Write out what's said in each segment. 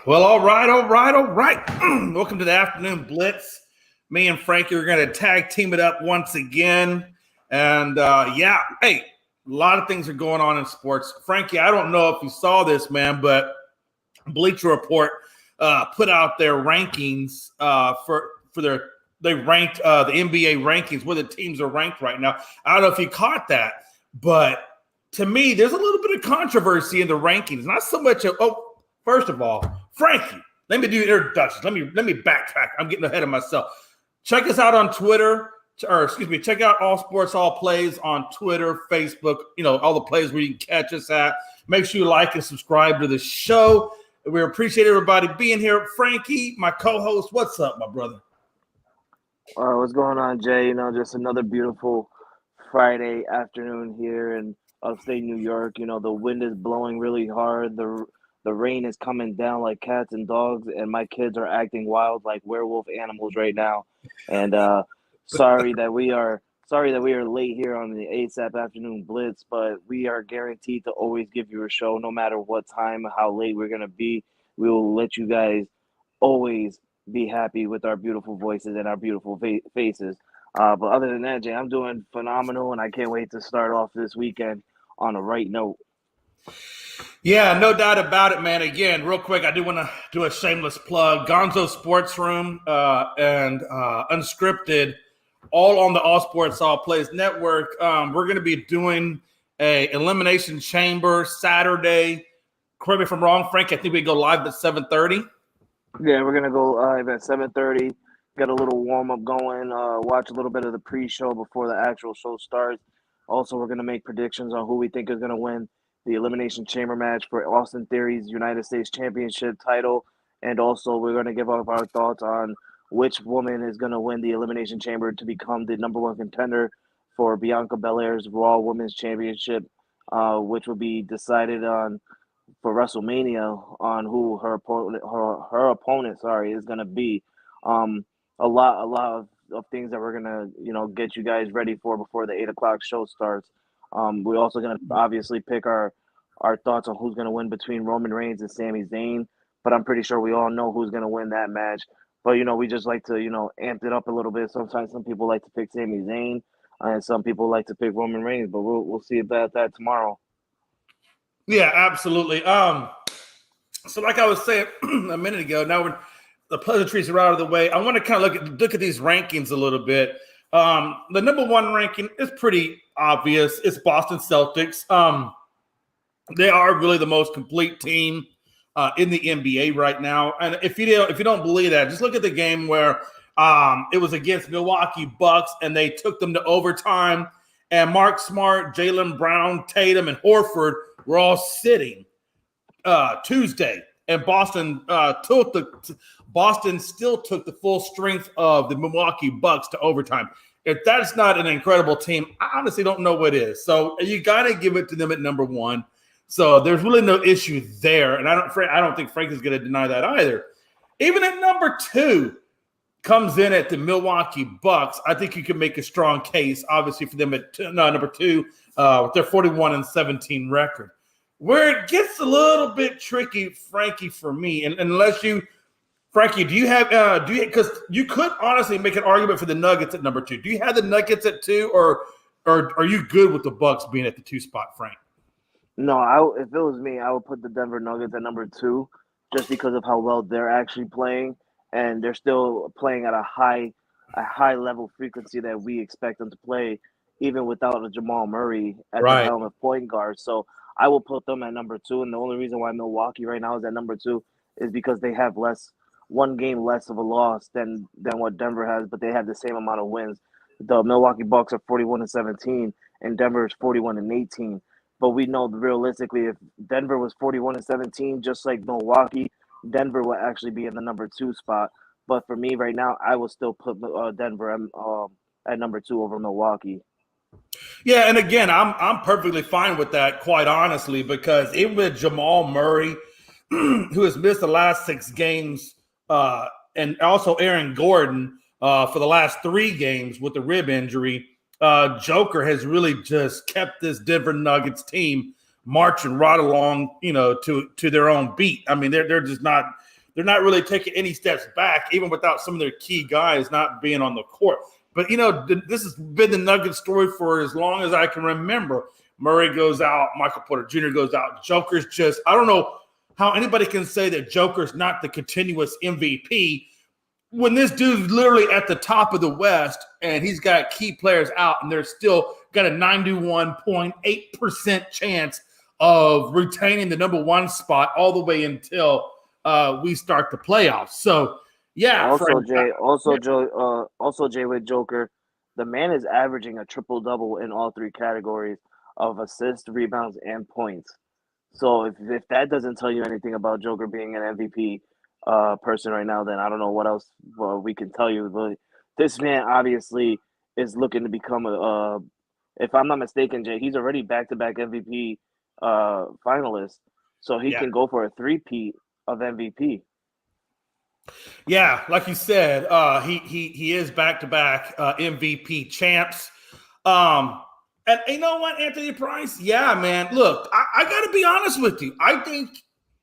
Well, all right. Welcome to the afternoon Blitz. Me and Frankie are going to tag team it up once again. And a lot of things are going on in sports. Frankie, I don't know if you saw this, man, but Bleacher Report put out their rankings they ranked the NBA rankings where the teams are ranked right now. I don't know if you caught that, but to me, there's a little bit of controversy in the rankings. Not so much first of all, Frankie, let me do introductions. Let me backtrack. I'm getting ahead of myself. Check us out on Twitter, check out All Sports All Plays on Twitter, Facebook, all the plays where you can catch us at. Make sure you like and subscribe to the show. We appreciate everybody being here. Frankie, my co-host, what's up, my brother? What's going on, Jay? Just another beautiful Friday afternoon here in upstate New York. The wind is blowing really hard. The rain is coming down like cats and dogs, and my kids are acting wild like werewolf animals right now. And sorry that we are late here on the ASAP Afternoon Blitz, but we are guaranteed to always give you a show, no matter what time, how late we're gonna be. We will let you guys always be happy with our beautiful voices and our beautiful faces. But other than that, Jay, I'm doing phenomenal, and I can't wait to start off this weekend on a right note. Yeah, no doubt about it, man. Again, real quick, I do want to do a shameless plug. Gonzo Sports Room and Unscripted, all on the All Sports All Plays Network. We're going to be doing a Elimination Chamber Saturday. Correct me if I'm wrong, Frank. I think we go live at 7:30. Yeah, we're gonna go live at 7:30. Get a little warm up going. Watch a little bit of the pre-show before the actual show starts. Also, we're gonna make predictions on who we think is gonna win the Elimination Chamber match for Austin Theory's United States Championship title, and also we're gonna give up our thoughts on which woman is gonna win the Elimination Chamber to become the number one contender for Bianca Belair's Raw Women's Championship, which will be decided on for WrestleMania on who her opponent is gonna be. A lot of things that we're gonna get you guys ready for before the 8 o'clock show starts. We're also gonna obviously pick our thoughts on who's gonna win between Roman Reigns and Sami Zayn, but I'm pretty sure we all know who's gonna win that match. But we just like to amp it up a little bit. Sometimes some people like to pick Sami Zayn, and some people like to pick Roman Reigns. But we'll see about that tomorrow. Yeah, absolutely. So like I was saying a minute ago, now the pleasantries are out of the way. I want to kind of look at these rankings a little bit. The number one ranking is pretty obvious. It's Boston Celtics. They are really the most complete team in the NBA right now. And if you don't believe that, just look at the game where it was against Milwaukee Bucks and they took them to overtime. And Mark Smart, Jaylen Brown, Tatum, and Horford were all sitting Tuesday, and Boston still took the full strength of the Milwaukee Bucks to overtime. If that's not an incredible team, I honestly don't know what is. So you got to give it to them at number one. So there's really no issue there, and I don't think Frank is going to deny that either. Even at number two, comes in at the Milwaukee Bucks. I think you can make a strong case, obviously, for them at number two with their 41-17 record. Where it gets a little bit tricky, Frankie, for me, and Frankie, do you have because you could honestly make an argument for the Nuggets at number two. Do you have the Nuggets at two, or are you good with the Bucks being at the two spot, Frank? No, if it was me, I would put the Denver Nuggets at number two, just because of how well they're actually playing, and they're still playing at a high level frequency that we expect them to play, even without a Jamal Murray at the helm of point guard. So I will put them at number two, and the only reason why Milwaukee right now is at number two is because they have one game less of a loss than what Denver has, but they have the same amount of wins. The Milwaukee Bucks are 41-17, and Denver is 41-18. But we know realistically, if Denver was 41-17, just like Milwaukee, Denver will actually be in the number two spot. But for me right now, I will still put Denver at number two over Milwaukee. Yeah, and again, I'm perfectly fine with that, quite honestly, because even with Jamal Murray, who has missed the last 6 games, and also Aaron Gordon for the last 3 games with the rib injury, Joker has really just kept this Denver Nuggets team marching right along, to their own beat. I mean, they're just not they're not really taking any steps back, even without some of their key guys not being on the court. But, this has been the Nuggets story for as long as I can remember. Murray goes out, Michael Porter Jr. goes out. Joker's just – I don't know how anybody can say that Joker's not the continuous MVP when this dude's literally at the top of the West and he's got key players out and they're still got a 91.8% chance of retaining the number one spot all the way until we start the playoffs. So, yeah. Also, Jay, with Joker, the man is averaging a triple-double in all three categories of assists, rebounds, and points. So if that doesn't tell you anything about Joker being an MVP person right now, then I don't know what else we can tell you. But this man obviously is looking to become if I'm not mistaken, Jay, he's already back-to-back MVP finalist. So he can go for a three-peat of MVP. Yeah, like you said, he is back-to-back MVP champs. And you know what, Anthony Price? Yeah, man. Look, I got to be honest with you. I think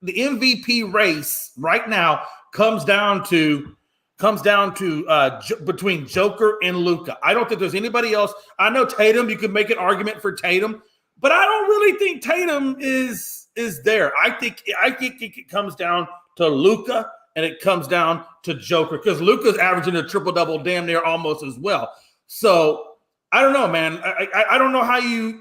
the MVP race right now comes down to between Joker and Luka. I don't think there's anybody else. I know Tatum. You can make an argument for Tatum, but I don't really think Tatum is there. I think it comes down to Luka and it comes down to Joker because Luka's averaging a triple-double damn near almost as well. So. I don't know, man. I don't know how you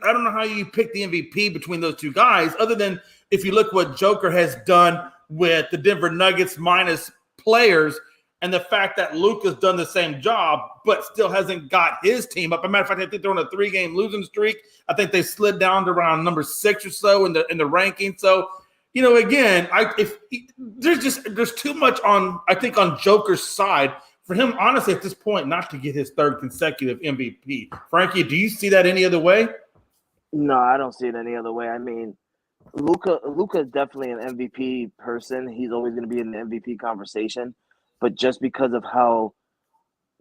pick the MVP between those two guys, other than if you look what Joker has done with the Denver Nuggets minus players, and the fact that Luka's done the same job, but still hasn't got his team up. As a matter of fact, I think they're on a 3-game losing streak. I think they slid down to around number 6 or so in the ranking. So, again, there's too much on Joker's side. For him, honestly, at this point, not to get his third consecutive MVP. Frankie, do you see that any other way? No, I don't see it any other way. I mean, Luka is definitely an MVP person. He's always going to be in the MVP conversation. But just because of how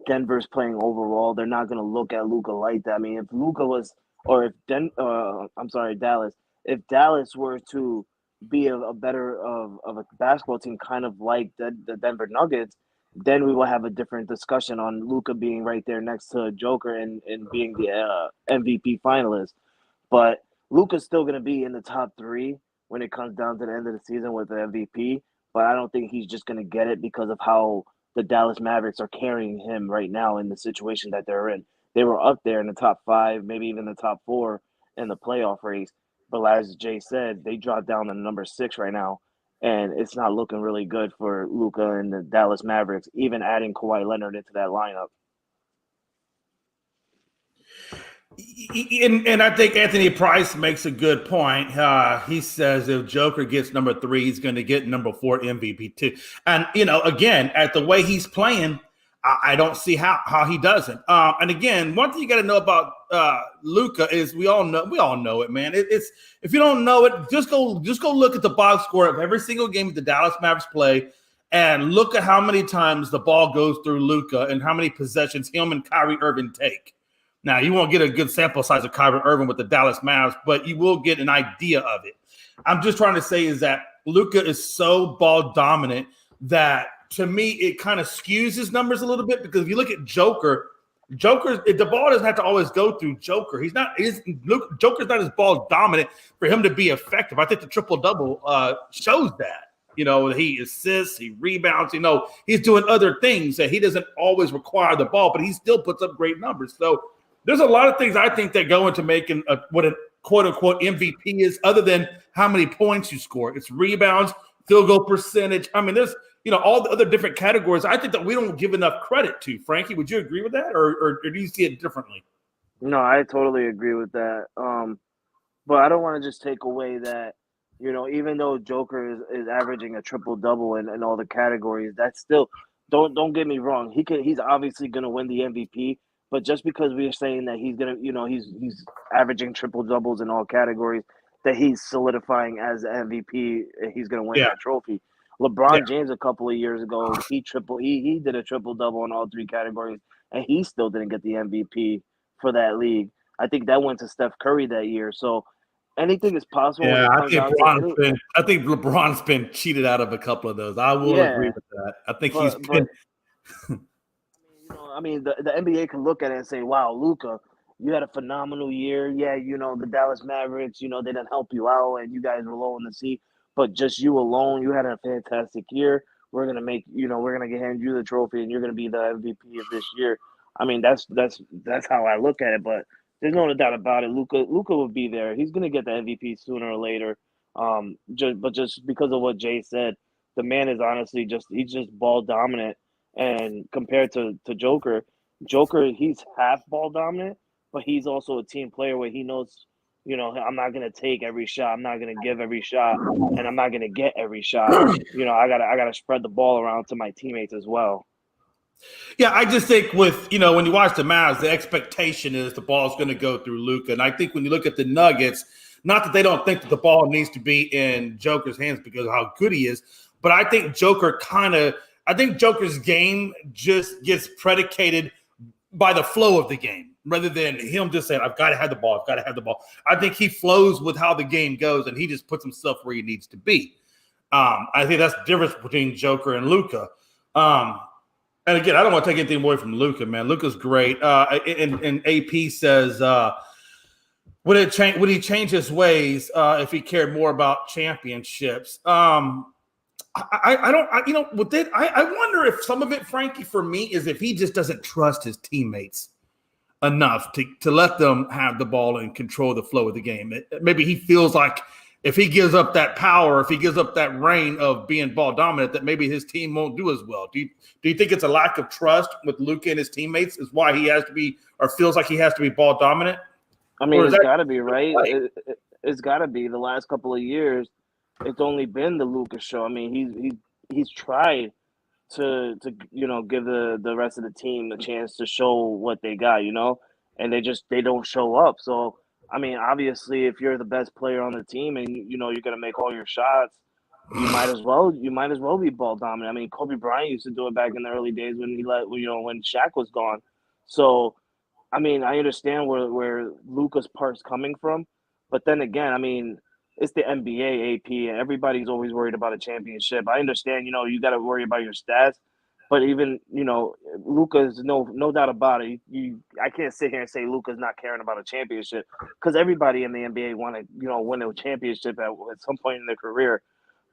Denver's playing overall, they're not going to look at Luka like that. I mean, if Luka was, or if Dallas, if Dallas were to be a better of a basketball team, kind of like the Denver Nuggets, then we will have a different discussion on Luka being right there next to Joker and being the MVP finalist. But Luka's still going to be in the top 3 when it comes down to the end of the season with the MVP. But I don't think he's just going to get it because of how the Dallas Mavericks are carrying him right now in the situation that they're in. They were up there in the top 5, maybe even the top 4 in the playoff race. But as Jay said, they dropped down to number 6 right now. And it's not looking really good for Luka and the Dallas Mavericks, even adding Kawhi Leonard into that lineup. And I think Anthony Price makes a good point. He says if Joker gets number 3, he's going to get number 4 MVP too. And, again, at the way he's playing, I don't see how he doesn't. And again, one thing you got to know about Luka is we all know it, man. It's if you don't know it, just go look at the box score of every single game that the Dallas Mavericks play, and look at how many times the ball goes through Luka and how many possessions him and Kyrie Irving take. Now, you won't get a good sample size of Kyrie Irving with the Dallas Mavs, but you will get an idea of it. I'm just trying to say is that Luka is so ball dominant that to me it kind of skews his numbers a little bit because if you look at Joker, the ball doesn't have to always go through Joker. Joker's not as ball dominant for him to be effective. I think the triple-double shows that. He assists, he rebounds, he's doing other things that he doesn't always require the ball, but he still puts up great numbers. So there's a lot of things I think that go into making what a quote-unquote MVP is other than how many points you score. It's rebounds, field goal percentage. I mean, there's all the other different categories I think that we don't give enough credit to. Frankie, would you agree with that or do you see it differently? No, I totally agree with that. But I don't want to just take away that, even though Joker is averaging a triple-double in all the categories, that's still don't get me wrong. He's obviously going to win the MVP. But just because we're saying that he's gonna, he's averaging triple doubles in all categories, that he's solidifying as the MVP, he's gonna win that trophy. LeBron James a couple of years ago, he did a triple double in all 3 categories, and he still didn't get the MVP for that league. I think that went to Steph Curry that year. So anything is possible when Yeah, it comes down to any. I think LeBron's been cheated out of a couple of those. I will agree Yeah, with that. I think he's but been I mean, the NBA can look at it and say, "Wow, Luca, you had a phenomenal year. Yeah, the Dallas Mavericks, they didn't help you out, and you guys were low in the sea, but just you alone, you had a fantastic year. We're gonna hand you the trophy, and you're gonna be the MVP of this year." I mean, that's how I look at it. But there's no doubt about it. Luca will be there. He's gonna get the MVP sooner or later. Just because of what Jay said, the man is honestly he's just ball dominant. And compared to Joker, he's half ball dominant, but he's also a team player where he knows, I'm not gonna take every shot, I'm not gonna give every shot, and I'm not gonna get every shot. I gotta spread the ball around to my teammates as well. Yeah, I just think when you watch the Mavs, the expectation is the ball's going to go through Luka. And I think when you look at the Nuggets, not that they don't think that the ball needs to be in Joker's hands because of how good he is, but I think Joker's game just gets predicated by the flow of the game rather than him just saying, I've got to have the ball, I've got to have the ball. I think he flows with how the game goes and he just puts himself where he needs to be. I think that's the difference between Joker and Luka. And again, I don't want to take anything away from Luka, man. Luka's great. And AP says, would he change his ways if he cared more about championships? I wonder if some of it, Frankie, for me, is if he just doesn't trust his teammates enough to let them have the ball and control the flow of the game. Maybe he feels like if he gives up that power, if he gives up that reign of being ball dominant, that maybe his team won't do as well. Do you think it's a lack of trust with Luka and his teammates is why he has to be or feels like he has to be ball dominant? I mean, it's got to be right. It's got to be. The last couple of years, it's only been the Lucas show. I mean, he's tried to give the rest of the team a chance to show what they got, and they don't show up. So I mean, obviously, if you're the best player on the team and you're gonna make all your shots, you might as well be ball dominant. I mean, Kobe Bryant used to do it back in the early days when Shaq was gone. So I mean, I understand where Luca's part's coming from, but then again, I mean, it's the NBA, AP, and everybody's always worried about a championship. I understand, you got to worry about your stats, but even Luca's no doubt about it. I can't sit here and say Luca's not caring about a championship because everybody in the NBA want to win a championship at some point in their career.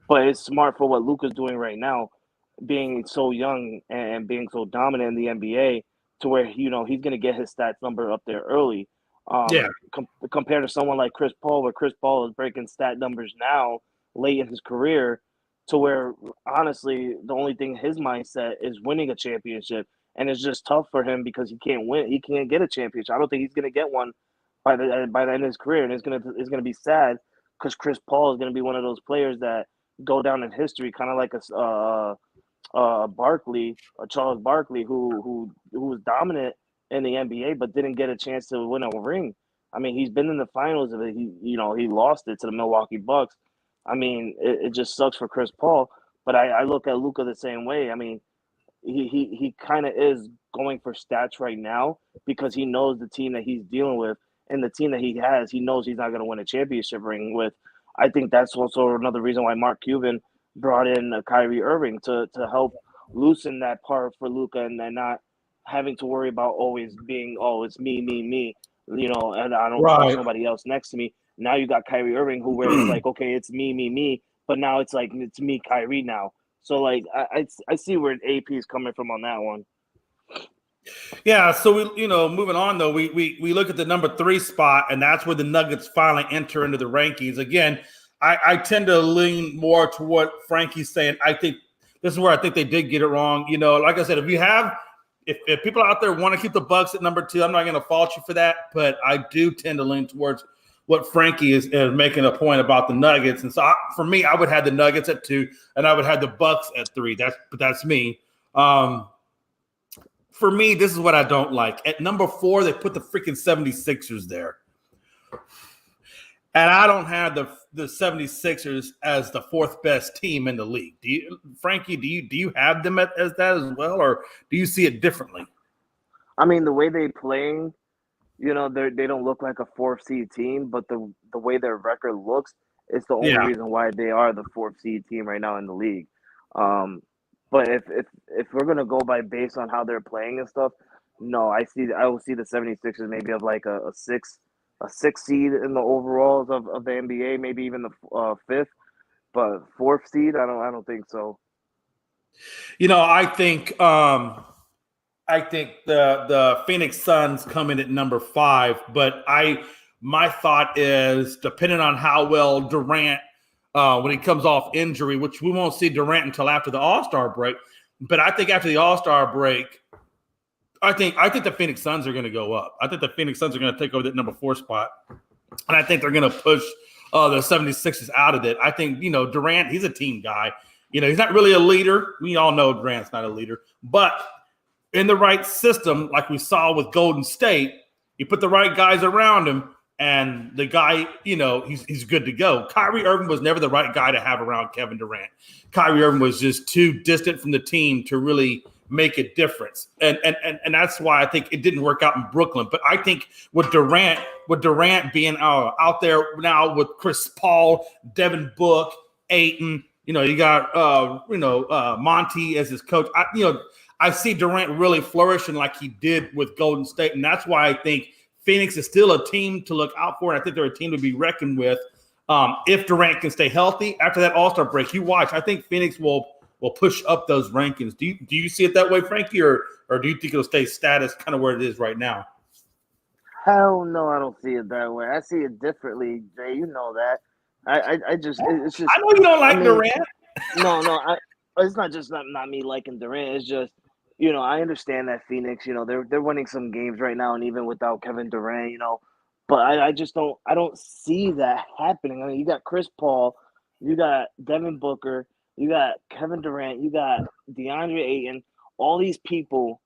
But it's smart for what Luca's doing right now, being so young and being so dominant in the NBA to where he's going to get his stats number up there early. Yeah. Compared to someone like Chris Paul, where Chris Paul is breaking stat numbers now late in his career, to where honestly the only thing his mindset is winning a championship, and it's just tough for him because he can't win. He can't get a championship. I don't think he's going to get one by the end of his career, and it's gonna be sad because Chris Paul is going to be one of those players that go down in history, kind of like Charles Barkley, who was dominant in the NBA but didn't get a chance to win a ring. I mean, he's been in the finals of it. He lost it to the Milwaukee Bucks. I mean, it just sucks for Chris Paul. But I look at Luka the same way. I mean, he kind of is going for stats right now because he knows the team that he's dealing with and the team that he has. He knows he's not going to win a championship ring with. I think that's also another reason why Mark Cuban brought in Kyrie Irving to help loosen that part for Luka and then not having to worry about always being, oh, it's me, and I don't trust nobody else next to me. Now you got Kyrie Irving, where it's like, okay, it's me, but now it's like it's me, Kyrie now. So like I see where AP is coming from on that one. Yeah, so moving on though, we look at the number 3 spot, and that's where the Nuggets finally enter into the rankings. Again, I tend to lean more to what Frankie's saying. I think this is where I think they did get it wrong. Like I said, if people out there want to keep the Bucks at number 2, I'm not going to fault you for that, but I do tend to lean towards what Frankie is making a point about the Nuggets. And so for me, I would have the Nuggets at 2, and I would have the Bucks at 3. That's me. For me, this is what I don't like. At number 4, they put the freaking 76ers there. And I don't have the 76ers as the 4th best team in the league. Frankie, do you have them as that as well, or do you see it differently? I mean, the way they playing, they don't look like a fourth seed team, but the way their record looks is the only Yeah. reason why they are the fourth seed team right now in the league. Um, but if we're gonna go by based on how they're playing and stuff, no, I will see the 76ers maybe of like a six seed in the overalls of the NBA, maybe even the fifth, but fourth seed, I don't think so. I think the Phoenix Suns come in at number 5, but my thought is depending on how well Durant when he comes off injury, which we won't see Durant until after the All-Star break. But I think after the All-Star break, I think the Phoenix Suns are going to go up. I think the Phoenix Suns are going to take over that number 4 spot, and I think they're going to push the 76ers out of it. I think Durant, he's a team guy. He's not really a leader. We all know Durant's not a leader, but in the right system, like we saw with Golden State, you put the right guys around him, and the guy, he's good to go. Kyrie Irving was never the right guy to have around Kevin Durant. Kyrie Irving was just too distant from the team to really make a difference, and that's why I think it didn't work out in Brooklyn. But I think with Durant being out there now with Chris Paul, Devin Book, Ayton, you got Monty as his coach. I see Durant really flourishing like he did with Golden State, and that's why I think Phoenix is still a team to look out for, and I think they're a team to be reckoned with if Durant can stay healthy after that All-Star break. You watch. I think Phoenix will push up those rankings. Do you see it that way, Frankie, or do you think it'll stay status kind of where it is right now? Hell no, I don't see it that way. I see it differently, Jay. You know that. It's just. I know you don't like Durant. No. It's not just not me liking Durant. It's just I understand that Phoenix. They're winning some games right now, and even without Kevin Durant, but I just don't see that happening. I mean, you got Chris Paul, you got Devin Booker, you got Kevin Durant, you got DeAndre Ayton. All these people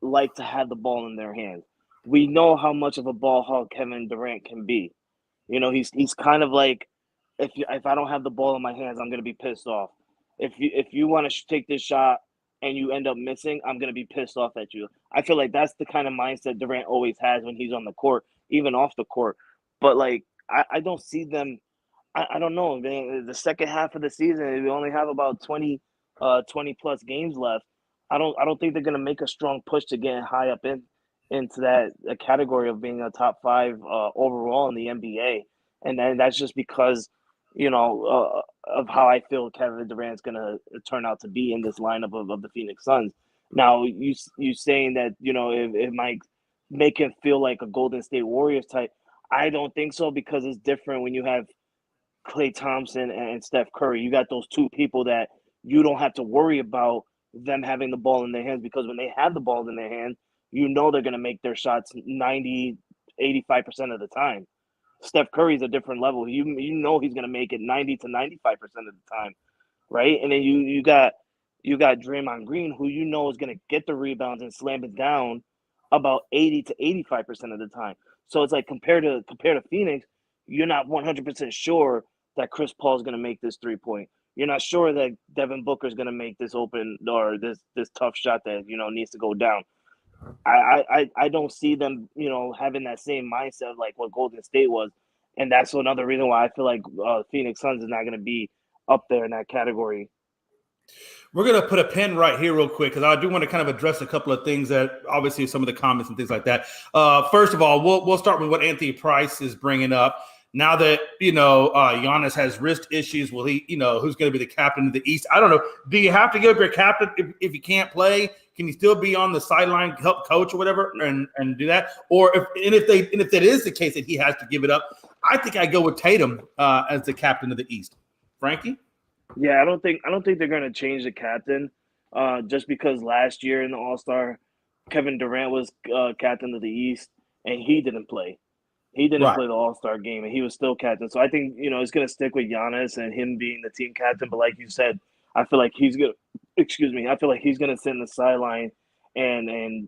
like to have the ball in their hands. We know how much of a ball hog Kevin Durant can be. He's kind of like, if I don't have the ball in my hands, I'm gonna be pissed off. If you want to take this shot and you end up missing, I'm gonna be pissed off at you. I feel like that's the kind of mindset Durant always has when he's on the court, even off the court. But like, I don't see them. I don't know, man. The second half of the season, we only have about 20 plus games left. I don't think they're gonna make a strong push to get high up into that category of being a top 5 overall in the NBA, and then that's just because of how I feel Kevin Durant's gonna turn out to be in this lineup of the Phoenix Suns. Now you saying that it might make him feel like a Golden State Warriors type. I don't think so, because it's different when you have Klay Thompson and Steph Curry. You got those two people that you don't have to worry about them having the ball in their hands, because when they have the ball in their hands, they're going to make their shots 90, 85% of the time. Steph Curry's a different level. He's going to make it 90 to 95% of the time, right? And then you got Draymond Green, who is going to get the rebounds and slam it down about 80 to 85% of the time. So it's like compared to Phoenix, you're not 100% sure that Chris Paul is going to make this 3-point. You're not sure that Devin Booker is going to make this open or this tough shot that needs to go down. I don't see them having that same mindset like what Golden State was, and that's another reason why I feel like Phoenix Suns is not going to be up there in that category. We're going to put a pin right here real quick, because I do want to kind of address a couple of things that obviously some of the comments and things like that. First of all, we'll start with what Anthony Price is bringing up. Now that, Giannis has wrist issues, will he, who's going to be the captain of the East? I don't know. Do you have to give your captain if you can't play? Can you still be on the sideline, help coach or whatever, and do that? Or if that is the case that he has to give it up, I think I go with Tatum as the captain of the East. Frankie? Yeah, I don't think they're going to change the captain, just because last year in the All-Star, Kevin Durant was captain of the East, and he didn't play. He didn't play the All-Star game, and he was still captain. So I think it's going to stick with Giannis and him being the team captain. But like you said, I feel like he's going to. Excuse me. I feel like he's going to sit in the sideline and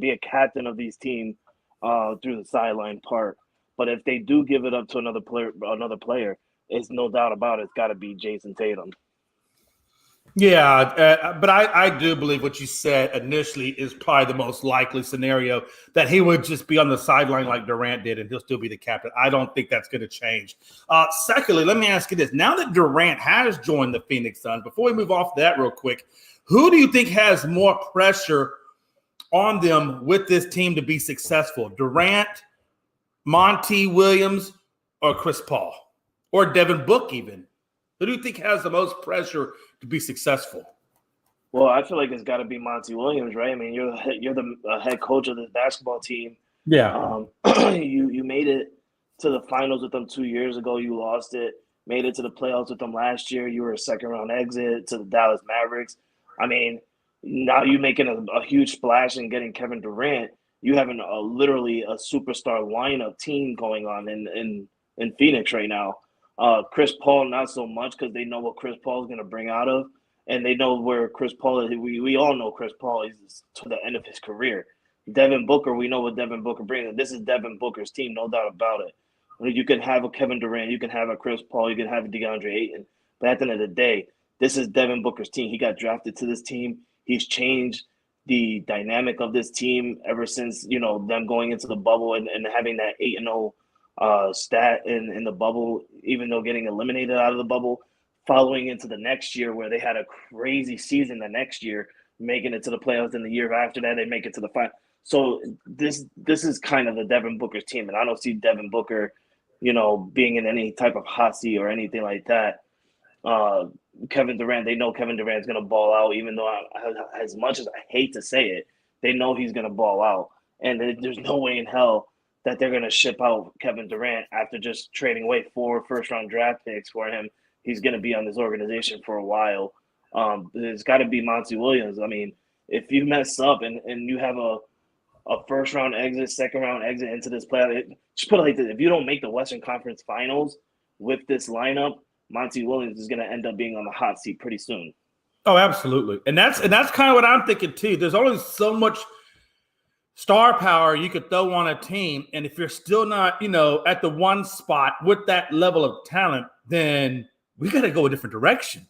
be a captain of these teams through the sideline part. But if they do give it up to another player, it's no doubt about it. It's got to be Jason Tatum. Yeah, but I do believe what you said initially is probably the most likely scenario, that he would just be on the sideline like Durant did and he'll still be the captain. I don't think that's going to change. Secondly, let me ask you this. Now that Durant has joined the Phoenix Suns, before we move off that real quick, who do you think has more pressure on them with this team to be successful? Durant, Monty Williams, or Chris Paul? Or Devin Book even? Who do you think has the most pressure to be successful? Well, I feel like it's got to be Monty Williams, right? I mean, you're the head coach of this basketball team. Yeah. You made it to the finals with them 2 years ago. You lost it. Made it to the playoffs with them last year. You were a second round exit to the Dallas Mavericks. I mean, now you making a huge splash and getting Kevin Durant. You having literally a superstar lineup team going on in Phoenix right now. Chris Paul, not so much because they know what Chris Paul is going to bring out of, and they know where Chris Paul is. We all know Chris Paul is to the end of his career. Devin Booker, we know what Devin Booker brings. This is Devin Booker's team, no doubt about it. You can have a Kevin Durant, you can have a Chris Paul, you can have a DeAndre Ayton, but at the end of the day, this is Devin Booker's team. He got drafted to this team. He's changed the dynamic of this team ever since them going into the bubble and having that 8-0 stat in the bubble, even though getting eliminated out of the bubble, following into the next year where they had a crazy season the next year, making it to the playoffs, and the year after that they make it to the final. So this is kind of the Devin Booker's team, and I don't see Devin Booker, being in any type of hot seat or anything like that. Kevin Durant, they know Kevin Durant's going to ball out, even though as much as I hate to say it, they know he's going to ball out, and there's no way in hell that they're going to ship out Kevin Durant after just trading away 4 first-round draft picks for him. He's going to be on this organization for a while. There's got to be Monty Williams. I mean, if you mess up and you have a first-round exit, second-round exit into this playoff, just put it like this. If you don't make the Western Conference Finals with this lineup, Monty Williams is going to end up being on the hot seat pretty soon. Oh, absolutely. And that's kind of what I'm thinking, too. There's only so much star power you could throw on a team, and if you're still not, at the one spot with that level of talent, then we got to go a different direction,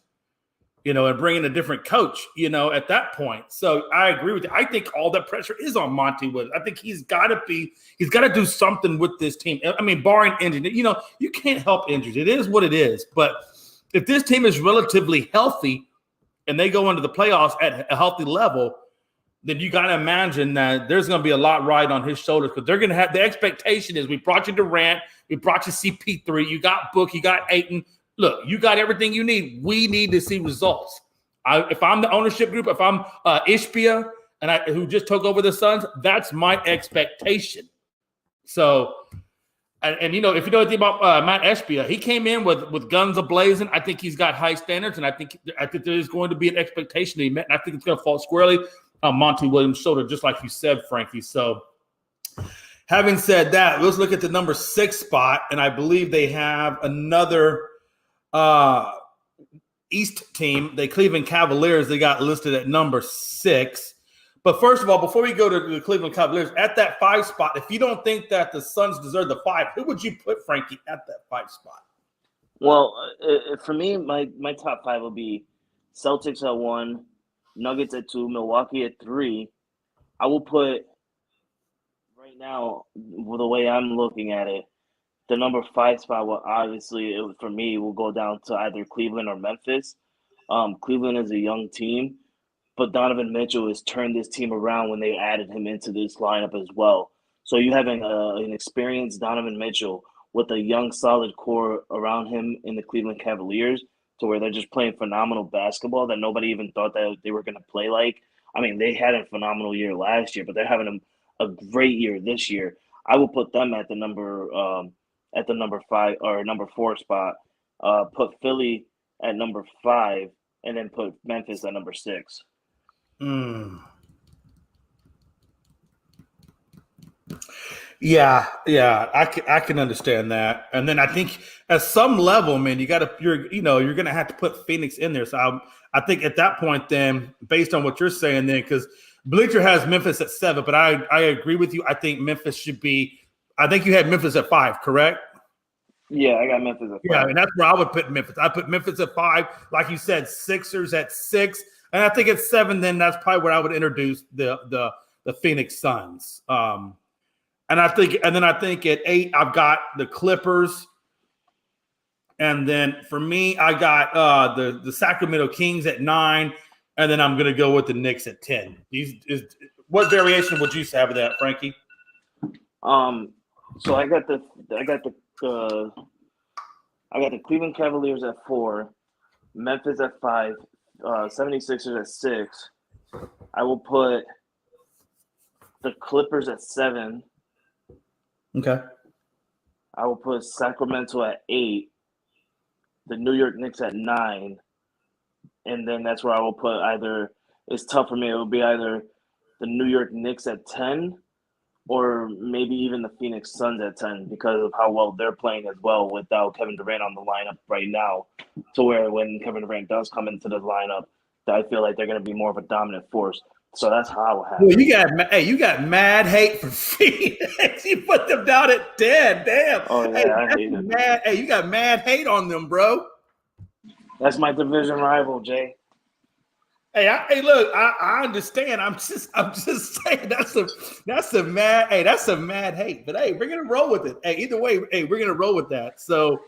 and bring in a different coach, at that point. So I agree with you. I think all that pressure is on Monty Williams. I think he's got to do something with this team. I mean, barring injury, you can't help injuries. It is what it is. But if this team is relatively healthy and they go into the playoffs at a healthy level, then you got to imagine that there's going to be a lot riding on his shoulders, because they're going to have – the expectation is, we brought you Durant, we brought you CP3, you got Book, you got Ayton. Look, you got everything you need. We need to see results. If I'm the ownership group, if I'm Ishbia who just took over the Suns, that's my expectation. So, and if you know anything about Matt Ishbia, he came in with guns a-blazing. I think he's got high standards, and I think there's going to be an expectation that he met, and I think it's going to fall squarely on Monty Williams' shoulder, just like you said, Frankie. So, having said that, let's look at the number 6 spot, and I believe they have another East team, the Cleveland Cavaliers. They got listed at number 6. But first of all, before we go to the Cleveland Cavaliers, at that 5 spot, if you don't think that the Suns deserve the 5, who would you put, Frankie, at that 5 spot? Well, for me, my top 5 will be Celtics at 1, Nuggets at 2, Milwaukee at 3. I will put, right now, the way I'm looking at it, the number 5 spot will obviously, for me, will go down to either Cleveland or Memphis. Cleveland is a young team, but Donovan Mitchell has turned this team around when they added him into this lineup as well. So you having an experienced Donovan Mitchell with a young, solid core around him in the Cleveland Cavaliers, to where they're just playing phenomenal basketball that nobody even thought that they were going to play like. I mean, they had a phenomenal year last year, but they're having a great year this year. I will put them at the number 5 or number 4 spot. Put Philly at number 5, and then put Memphis at number 6. Yeah, I can understand that. And then I think at some level, man, you're going to have to put Phoenix in there. So I think at that point, then, based on what you're saying, then, because Bleacher has Memphis at 7, but I agree with you. I think Memphis should be. I think you had Memphis at 5, correct? Yeah, I got Memphis at 5. Yeah, and that's where I would put Memphis. I put Memphis at 5, like you said, Sixers at 6, and I think at 7. Then that's probably where I would introduce the Phoenix Suns. And I think at 8, I've got the Clippers, and then for me, I got the Sacramento Kings at 9, and then I'm going to go with the Knicks at 10. What variation would you have of that, Frankie? So I got the Cleveland Cavaliers at 4, Memphis at 5, 76ers at 6. I will put the Clippers at 7. Okay. I will put Sacramento at 8, the New York Knicks at 9, and then that's where I will put either – it's tough for me. It will be either the New York Knicks at 10 or maybe even the Phoenix Suns at 10 because of how well they're playing as well without Kevin Durant on the lineup right now, to where when Kevin Durant does come into the lineup, I feel like they're going to be more of a dominant force. So that's how I will have it. You got mad hate for Phoenix. You put them down at 10. Damn. Oh, yeah, I hate it. You got mad hate on them, bro. That's my division rival, Jay. Hey, look, I understand. I'm just saying that's a mad hate. But hey, we're gonna roll with it. Hey, either way, we're gonna roll with that. So,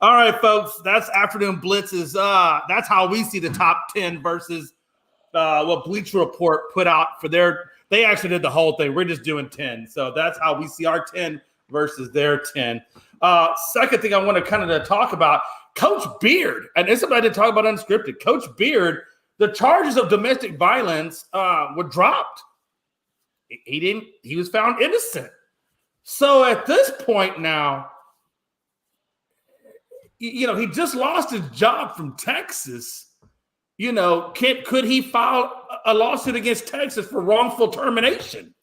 all right, folks, that's Afternoon Blitzes. That's how we see the top 10 versus what Bleacher Report put out for their. They actually did the whole thing. We're just doing 10. So that's how we see our 10 versus their 10. Second thing I want to kind of talk about, Coach Beard, and this is what I did talk about unscripted. Coach Beard. The charges of domestic violence were dropped. He was found innocent. So at this point now, he just lost his job from Texas. Could he file a lawsuit against Texas for wrongful termination?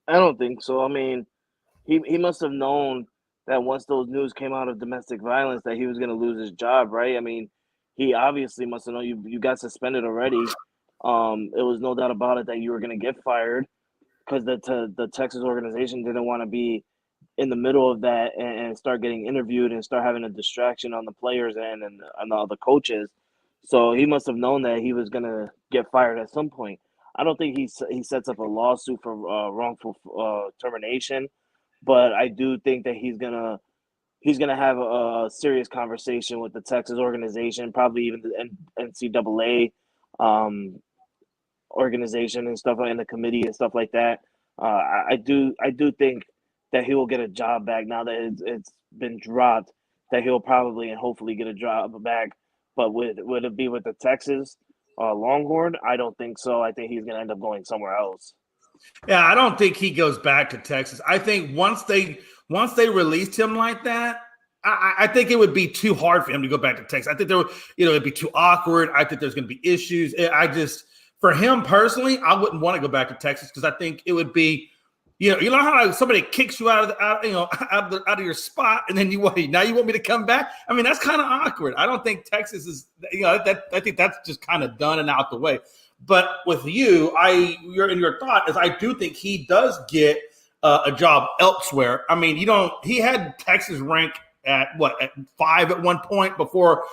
I don't think so. I mean, he must have known that once those news came out of domestic violence that he was going to lose his job, right? I mean, he obviously must have known you got suspended already. It was no doubt about it that you were going to get fired because the Texas organization didn't want to be in the middle of that and start getting interviewed and start having a distraction on the players and all the coaches. So he must have known that he was going to get fired at some point. I don't think he sets up a lawsuit for wrongful termination, but I do think that he's gonna have a serious conversation with the Texas organization, probably even the NCAA organization and stuff, and the committee and stuff like that. I do think that he will get a job back now that it's been dropped. That he'll probably and hopefully get a job back. But would it be with the Texas Longhorn? I don't think so. I think he's going to end up going somewhere else. Yeah, I don't think he goes back to Texas. I think once they released him like that, I think it would be too hard for him to go back to Texas. I think it'd be too awkward. I think there's going to be issues. For him personally, I wouldn't want to go back to Texas because I think it would be, you know how somebody kicks you out of your spot, and then now you want me to come back? I mean, that's kind of awkward. I don't think Texas is, I think that's just kind of done and out the way. But with your thought is I do think he does get a job elsewhere. I mean, he had Texas ranked at 5 at one point before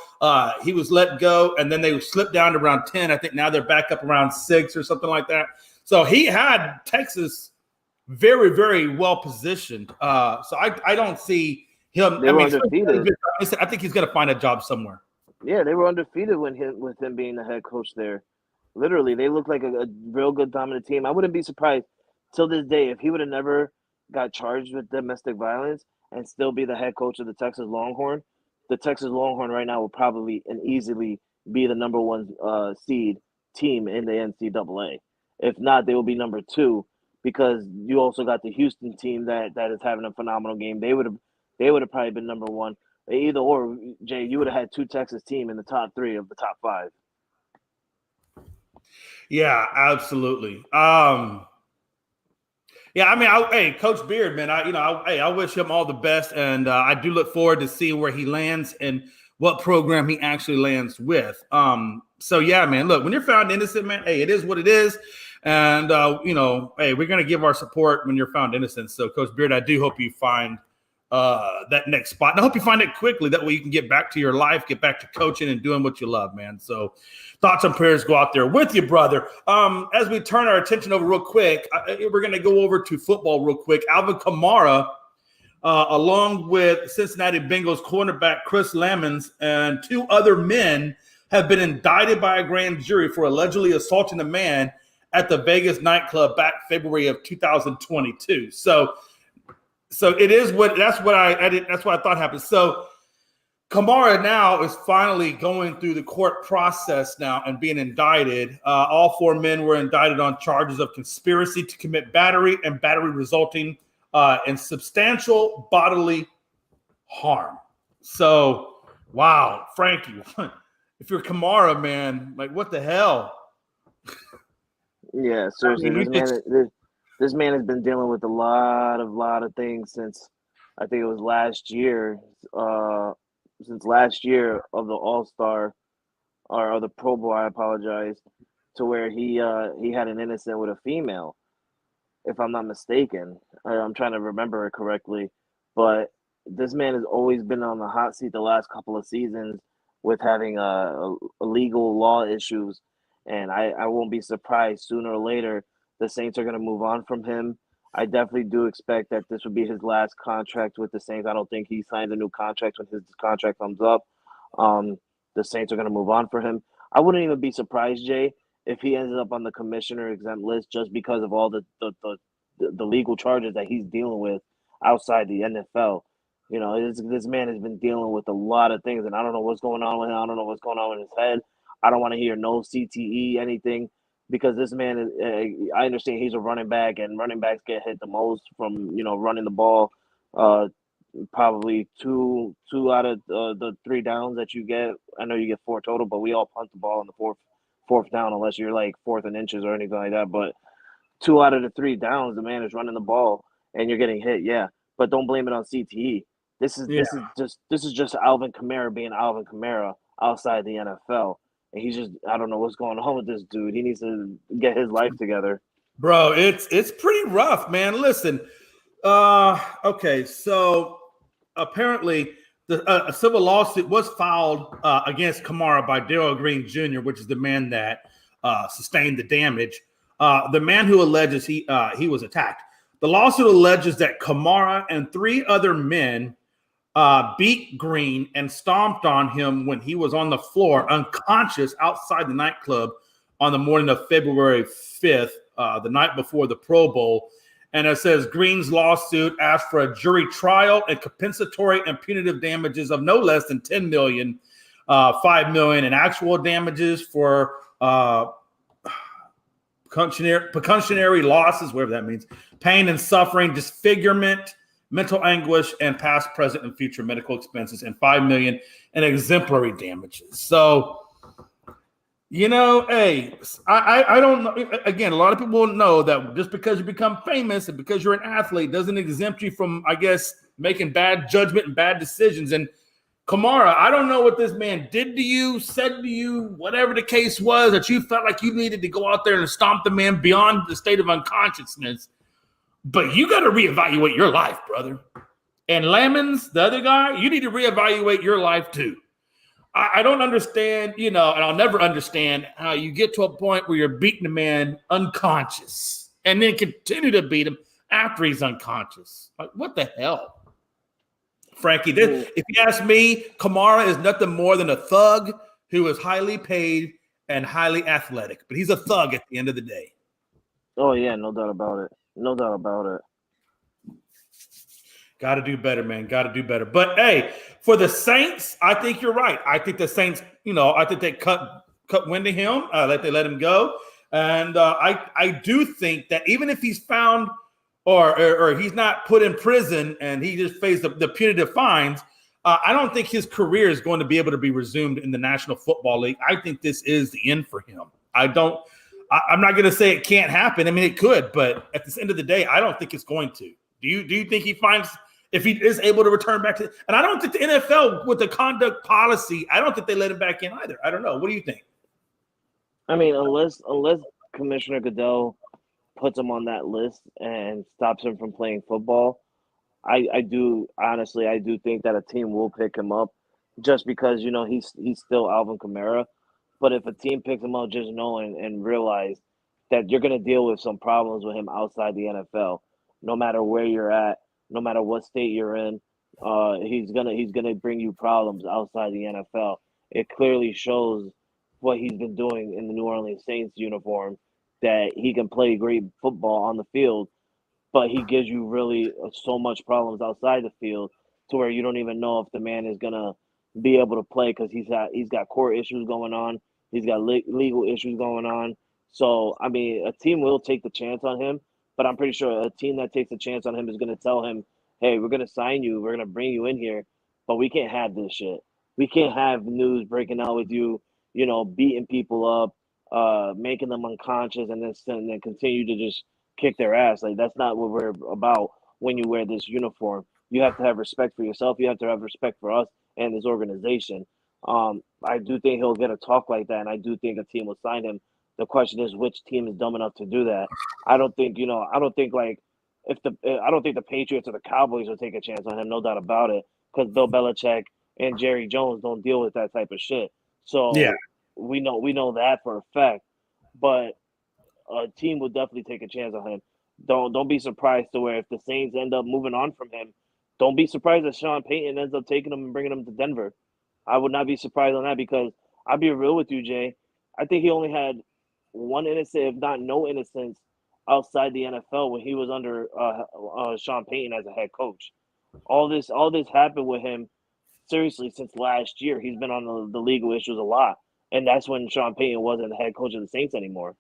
he was let go, and then they slipped down to around 10. I think now they're back up around 6 or something like that. So he had Texas very, very well positioned. So I don't see him. They were undefeated. I think he's going to find a job somewhere. Yeah, they were undefeated with him being the head coach there. Literally, they look like a real good dominant team. I wouldn't be surprised till this day if he would have never got charged with domestic violence and still be the head coach of the Texas Longhorn. The Texas Longhorn right now will probably and easily be the number 1 seed team in the NCAA. If not, they will be number 2 because you also got the Houston team that is having a phenomenal game. They would have probably been number 1. Either or, Jay, you would have had 2 Texas team in the top 3 of the top 5. Yeah, absolutely. Yeah, I mean, Coach Beard, man, I wish him all the best, and I do look forward to seeing where he lands and what program he actually lands with. So yeah, man, look, when you're found innocent, man, hey, it is what it is, and hey, we're gonna give our support when you're found innocent. So, Coach Beard, I do hope you find that next spot. And I hope you find it quickly. That way you can get back to your life, get back to coaching and doing what you love, man. So thoughts and prayers go out there with you, brother. As we turn our attention over real quick, we're going to go over to football real quick. Alvin Kamara, along with Cincinnati Bengals cornerback Chris Lamons and 2 other men have been indicted by a grand jury for allegedly assaulting a man at the Vegas nightclub back February of 2022. So it is that's what I thought happened. So Kamara now is finally going through the court process now and being indicted. All 4 men were indicted on charges of conspiracy to commit battery and battery resulting in substantial bodily harm. So, wow, Frankie, if you're Kamara, man, like what the hell? Yeah, seriously, this man has been dealing with a lot of things since I think it was last year. Since last year of the All-Star or the Pro Bowl, I apologize, to where he had an innocent with a female, if I'm not mistaken. I'm trying to remember it correctly, but this man has always been on the hot seat the last couple of seasons with having illegal law issues, and I won't be surprised sooner or later the Saints are going to move on from him. I definitely do expect that this would be his last contract with the Saints. I don't think he signs a new contract when his contract comes up. The Saints are going to move on for him. I wouldn't even be surprised, Jay, if he ended up on the commissioner exempt list just because of all the legal charges that he's dealing with outside the NFL. You know, this man has been dealing with a lot of things, and I don't know what's going on with him. I don't know what's going on in his head. I don't want to hear no CTE, anything. Because this man is, I understand he's a running back, and running backs get hit the most from running the ball. Probably two out of the 3 downs that you get. I know you get 4 total, but we all punt the ball in the fourth down unless you're like 4th and inches or anything like that. But 2 out of the 3 downs, the man is running the ball, and you're getting hit. Yeah, but don't blame it on CTE. This is just Alvin Kamara being Alvin Kamara outside the NFL. And he's just, I don't know what's going on with this dude. He needs to get his life together. Bro, it's pretty rough, man. Listen, okay, so apparently a civil lawsuit was filed against Kamara by Darrell Green Jr., which is the man that sustained the damage. The man who alleges he was attacked. The lawsuit alleges that Kamara and 3 other men beat Green and stomped on him when he was on the floor unconscious outside the nightclub on the morning of February 5th, the night before the Pro Bowl. And it says Green's lawsuit asked for a jury trial and compensatory and punitive damages of no less than $10 million, $5 million in actual damages for pecuniary losses, whatever that means, pain and suffering, disfigurement, mental anguish, and past, present, and future medical expenses, and $5 million in exemplary damages. So, hey, I don't know. Again, a lot of people know that just because you become famous and because you're an athlete doesn't exempt you from, I guess, making bad judgment and bad decisions. And Kamara, I don't know what this man did to you, said to you, whatever the case was, that you felt like you needed to go out there and stomp the man beyond the state of unconsciousness. But you got to reevaluate your life, brother. And Lamons, the other guy, you need to reevaluate your life too. I don't understand, and I'll never understand how you get to a point where you're beating a man unconscious and then continue to beat him after he's unconscious. Like, what the hell? Frankie, if you ask me, Kamara is nothing more than a thug who is highly paid and highly athletic. But he's a thug at the end of the day. Oh, yeah, no doubt about it. No doubt about it. Got to do better, man. Got to do better. But, hey, for the Saints, I think you're right. I think the Saints, I think they cut wind to him. They let him go. And I do think that even if he's found or he's not put in prison and he just faced the punitive fines, I don't think his career is going to be able to be resumed in the National Football League. I think this is the end for him. I'm not going to say it can't happen. I mean, it could, but at the end of the day, I don't think it's going to. Do you think he finds if he is able to return back to? And I don't think the NFL with the conduct policy, I don't think they let him back in either. I don't know. What do you think? I mean, unless Commissioner Goodell puts him on that list and stops him from playing football, I do honestly, I do think that a team will pick him up just because, he's still Alvin Kamara. But if a team picks him up, just know and realize that you're going to deal with some problems with him outside the NFL. No matter where you're at, no matter what state you're in, he's gonna bring you problems outside the NFL. It clearly shows what he's been doing in the New Orleans Saints uniform, that he can play great football on the field, but he gives you really so much problems outside the field to where you don't even know if the man is gonna be able to play because he's got core issues going on, he's got legal issues going on. So I mean, a team will take the chance on him, but I'm pretty sure a team that takes a chance on him is gonna tell him, "Hey, we're gonna sign you, we're gonna bring you in here, but we can't have this shit. We can't have news breaking out with you, beating people up, making them unconscious, and then continue to just kick their ass. Like that's not what we're about when you wear this uniform. You have to have respect for yourself. You have to have respect for us and this organization. I do think he'll get a talk like that, and I do think a team will sign him. The question is, which team is dumb enough to do that? I don't think I don't think like I don't think the Patriots or the Cowboys will take a chance on him. No doubt about it, because Bill Belichick and Jerry Jones don't deal with that type of shit. Yeah. So we know that for a fact, but a team will definitely take a chance on him. Don't be surprised to where if the Saints end up moving on from him, don't be surprised that Sean Payton ends up taking him and bringing him to Denver. I would not be surprised on that because I'll be real with you, Jay. I think he only had one innocent, if not no innocence, outside the NFL when he was under Sean Payton as a head coach. All this happened with him seriously since last year. He's been on the legal issues a lot, and that's when Sean Payton wasn't the head coach of the Saints anymore.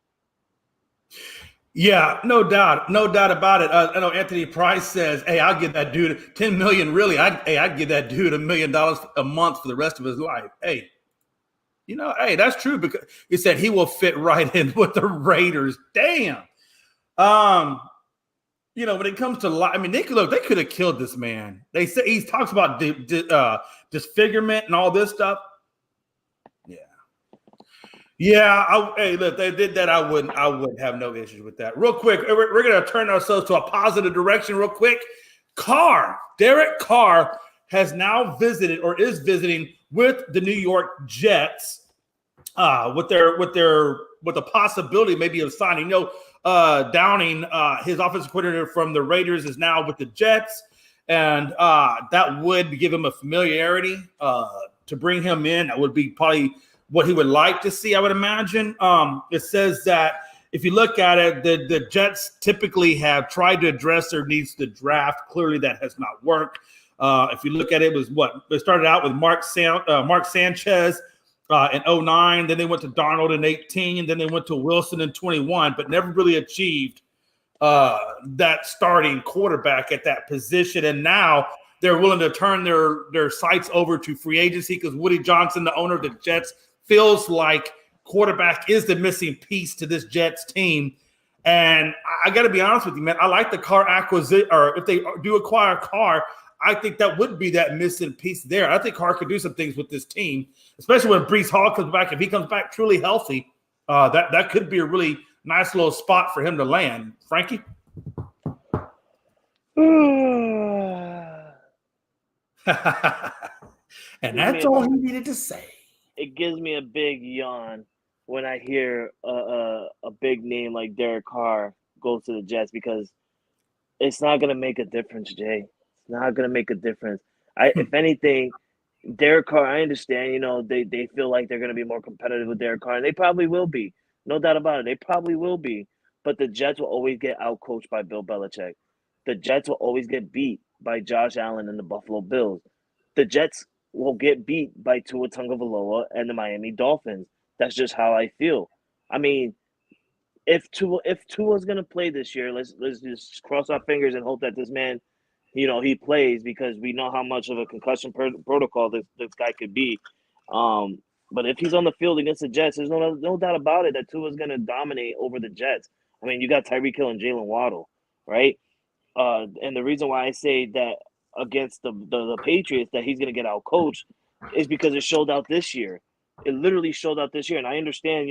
Yeah, no doubt about it. I know Anthony Price says, "Hey, I'll give that dude 10 million. Really, I'd give that dude $1 million a month for the rest of his life." Hey, hey, that's true because he said he will fit right in with the Raiders. Damn. When it comes to I mean, they could have killed this man. They say he talks about disfigurement and all this stuff. Yeah. Yeah, hey, look, they did that. I wouldn't have no issues with that. Real quick, we're going to turn ourselves to a positive direction. Real quick, Derek Carr has now visited or is visiting with the New York Jets, with the possibility maybe of signing. Downing, his offensive coordinator from the Raiders, is now with the Jets, and that would give him a familiarity to bring him in. That would be probably what he would like to see, I would imagine. It says that if you look at it, the Jets typically have tried to address their needs to draft. Clearly, that has not worked. If you look at it, it started out with Mark Sanchez in 2009. Then they went to Darnold in 2018. Then they went to Wilson in 2021, but never really achieved that starting quarterback at that position. And now they're willing to turn their sights over to free agency because Woody Johnson, the owner of the Jets, feels like quarterback is the missing piece to this Jets team. And I got to be honest with you, man. I like the Carr acquisition, or if they do acquire Carr, I think that would be that missing piece there. I think Carr could do some things with this team, especially when Breece Hall comes back. If he comes back truly healthy, that could be a really nice little spot for him to land. Frankie? And that's all he needed to say. It gives me a big yawn when I hear a big name like Derek Carr go to the Jets because it's not going to make a difference, Jay. It's not going to make a difference. If anything, Derek Carr, I understand, they feel like they're going to be more competitive with Derek Carr, and they probably will be. No doubt about it. They probably will be. But the Jets will always get outcoached by Bill Belichick. The Jets will always get beat by Josh Allen and the Buffalo Bills. The Jets will get beat by Tua Tagovailoa and the Miami Dolphins. That's just how I feel. I mean, if Tua's gonna play this year, let's just cross our fingers and hope that this man, he plays because we know how much of a concussion protocol this guy could be. But if he's on the field against the Jets, there's no doubt about it that Tua's gonna dominate over the Jets. I mean, you got Tyreek Hill and Jalen Waddle, right? And the reason why I say that against the Patriots that he's going to get out coached is because it showed out this year. It literally showed out this year, and I understand,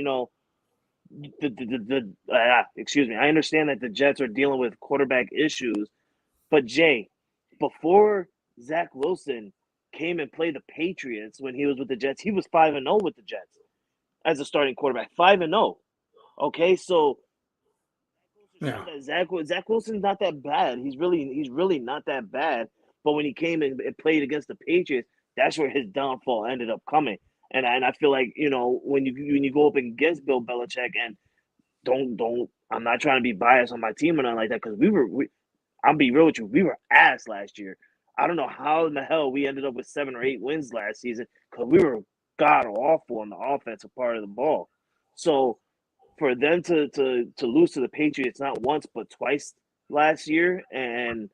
excuse me, I understand that the Jets are dealing with quarterback issues, but Jay, before Zach Wilson came and played the Patriots when he was with the Jets, he was 5-0 with the Jets as a starting quarterback. 5-0. Okay, so Yeah. that Zach Wilson's not that bad. He's really not that bad. But when he came and played against the Patriots, that's where his downfall ended up coming. And I feel like, when you go up against Bill Belichick, and don't I'm not trying to be biased on my team or nothing like that, because I'll be real with you, we were ass last year. I don't know how in the hell we ended up with 7 or 8 wins last season, because we were god awful on the offensive part of the ball. So for them to lose to the Patriots not once but twice last year, and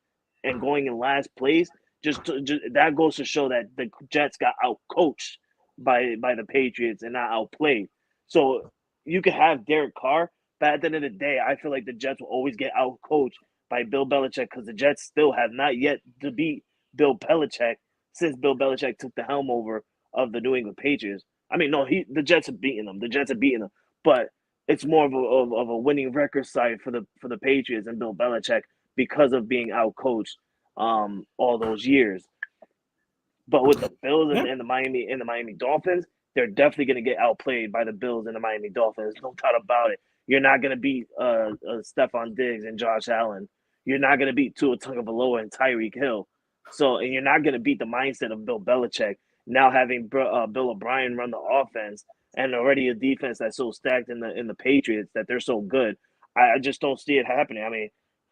going in last place, just that goes to show that the Jets got out coached by the Patriots and not outplayed. So you could have Derek Carr, but at the end of the day, I feel like the Jets will always get out coached by Bill Belichick, because the Jets still have not yet to beat Bill Belichick since Bill Belichick took the helm over of the New England Patriots. I mean, no, the Jets have beaten them. The Jets have beaten them, but it's more of a winning record side for the Patriots and Bill Belichick, because of being out coached all those years. But with the Bills Yeah. and the Miami Dolphins, they're definitely going to get outplayed by the Bills and the Miami Dolphins. No doubt about it. You're not going to beat Stephon Diggs and Josh Allen. You're not going to beat Tua Tagovailoa and Tyreek Hill. So, and you're not going to beat the mindset of Bill Belichick now having Bill O'Brien run the offense, and already a defense that's so stacked in the Patriots that they're so good. I just don't see it happening. I mean,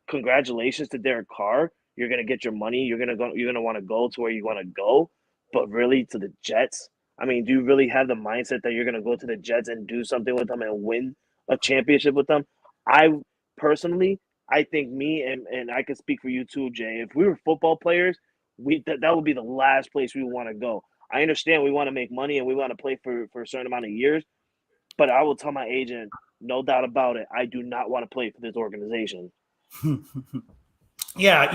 congratulations to Derek Carr. You're gonna get your money. You're gonna want to go to where you want to go. But really, to the Jets, I mean, do you really have the mindset that you're gonna go to the Jets and do something with them and win a championship with them? I personally, I think and I can speak for you too, Jay. If we were football players, that would be the last place we want to go. I understand we want to make money and we want to play for a certain amount of years, but I will tell my agent, no doubt about it, I do not want to play for this organization. Yeah,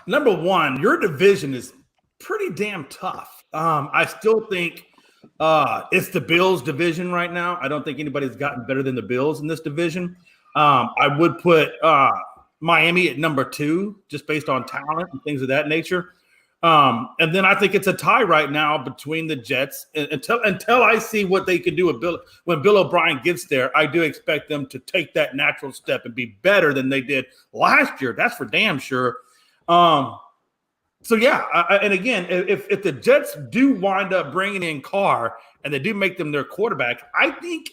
number one, your division is pretty damn tough. I still think it's the Bills division right now. I don't think anybody's gotten better than the Bills in this division. I would put Miami at number 2, just based on talent and things of that nature. And then I think it's a tie right now between the Jets until I see what they can do with when Bill O'Brien gets there. I do expect them to take that natural step and be better than they did last year. That's for damn sure. So yeah, and again, if the Jets do wind up bringing in Carr and they do make them their quarterback, I think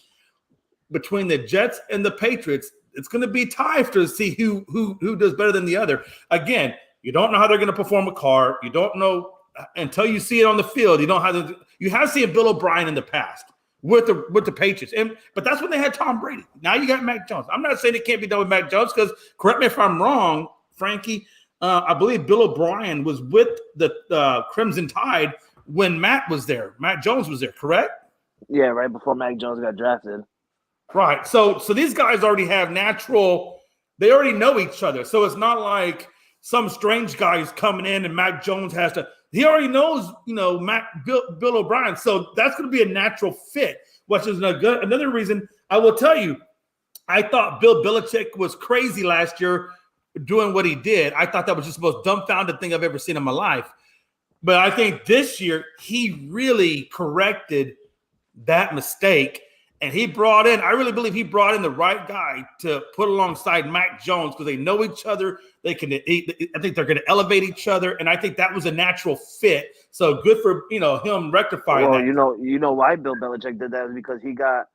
between the Jets and the Patriots, it's going to be tied to see who does better than the other. Again, you don't know how they're going to perform with Carr. You don't know until you see it on the field. You have seen Bill O'Brien in the past with the Patriots, but that's when they had Tom Brady. Now you got Mac Jones. I'm not saying it can't be done with Mac Jones, because correct me if I'm wrong, Frankie. I believe Bill O'Brien was with the Crimson Tide when Matt was there. Mac Jones was there, correct? Yeah, right before Mac Jones got drafted. Right. So these guys already have they already know each other. So it's not like some strange guy is coming in and Mac Jones he already knows, Bill O'Brien. So that's going to be a natural fit, which is another reason I will tell you, I thought Bill Belichick was crazy last year doing what he did. I thought that was just the most dumbfounded thing I've ever seen in my life. But I think this year he really corrected that mistake. And I really believe he brought in the right guy to put alongside Mac Jones, because they know each other. I think they're going to elevate each other. And I think that was a natural fit. So good for, him rectifying that. You know why Bill Belichick did that is because he got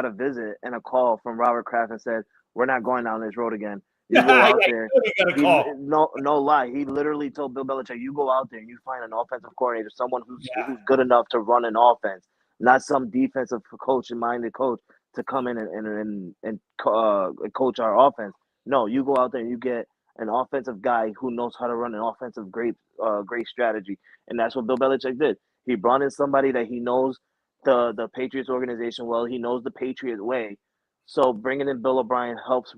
a visit and a call from Robert Kraft and said, "We're not going down this road again. You go out there." No lie. He literally told Bill Belichick, "You go out there and you find an offensive coordinator, someone who's good enough to run an offense, not some defensive minded coach to come in and coach our offense. No, you go out there and you get an offensive guy who knows how to run an offensive great strategy." And that's what Bill Belichick did. He brought in somebody that he knows the Patriots organization well. He knows the Patriot way. So bringing in Bill O'Brien helps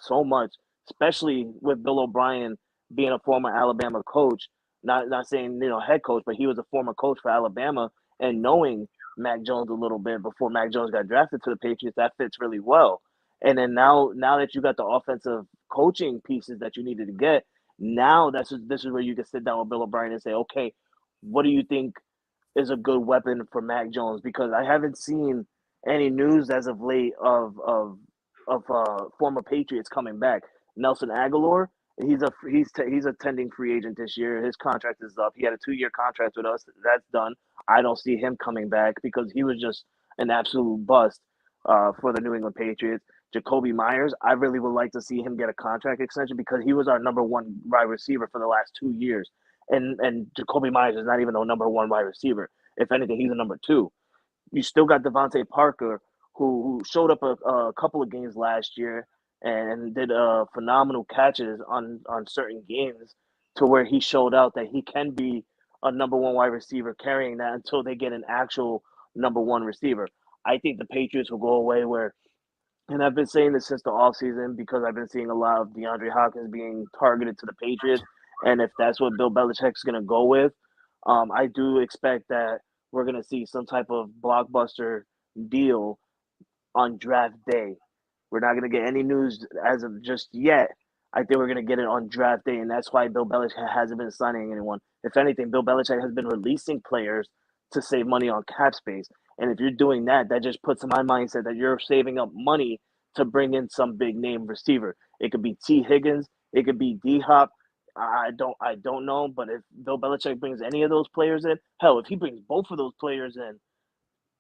so much, especially with Bill O'Brien being a former Alabama coach. Not saying head coach, but he was a former coach for Alabama, and knowing Mac Jones a little bit before Mac Jones got drafted to the Patriots, that fits really well. And then now that you got the offensive coaching pieces that you needed to get, Now this is where you can sit down with Bill O'Brien and say, okay, what do you think is a good weapon for Mac Jones? Because I haven't seen any news as of late of former Patriots coming back. Nelson Aguilar, he's attending free agent this year. His contract is up. He had a 2-year contract with us. That's done. I don't see him coming back because he was just an absolute bust for the New England Patriots. Jacoby Myers, I really would like to see him get a contract extension because he was our number one wide receiver for the last 2 years. And Jacoby Myers is not even a number one wide receiver. If anything, he's a number two. You still got Devontae Parker, who showed up a couple of games last year and did phenomenal catches on certain games to where he showed out that he can be a number one wide receiver carrying that until they get an actual number one receiver. I think the Patriots will go away where, and I've been saying this since the offseason because I've been seeing a lot of DeAndre Hopkins being targeted to the Patriots. And if that's what Bill Belichick's going to go with, I do expect that we're going to see some type of blockbuster deal on draft day. We're not going to get any news as of just yet. I think we're going to get it on draft day, and that's why Bill Belichick hasn't been signing anyone. If anything, Bill Belichick has been releasing players to save money on cap space. And if you're doing that, that just puts in my mindset that you're saving up money to bring in some big name receiver. It could be T. Higgins, it could be D Hop. I don't know, but if Bill Belichick brings any of those players in, hell, if he brings both of those players in,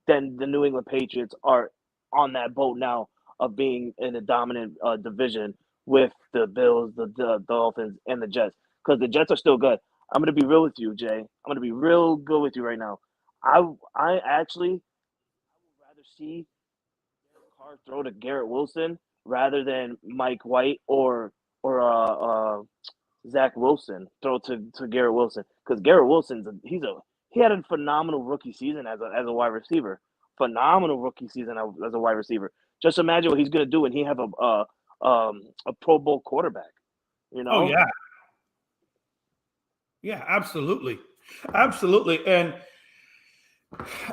then the New England Patriots are on that boat now of being in a dominant division with the Bills, the Dolphins, and the Jets. Because the Jets are still good. I'm going to be real with you, Jay. I'm going to be real good with you right now. I actually would rather see Derek Carr throw to Garrett Wilson rather than Mike White or Zach Wilson throw to Garrett Wilson, because Garrett Wilson's he had a phenomenal rookie season as a wide receiver. Phenomenal rookie season as a wide receiver. Just imagine what he's going to do when he have a Pro Bowl quarterback. You know? Oh yeah, yeah, absolutely, absolutely. And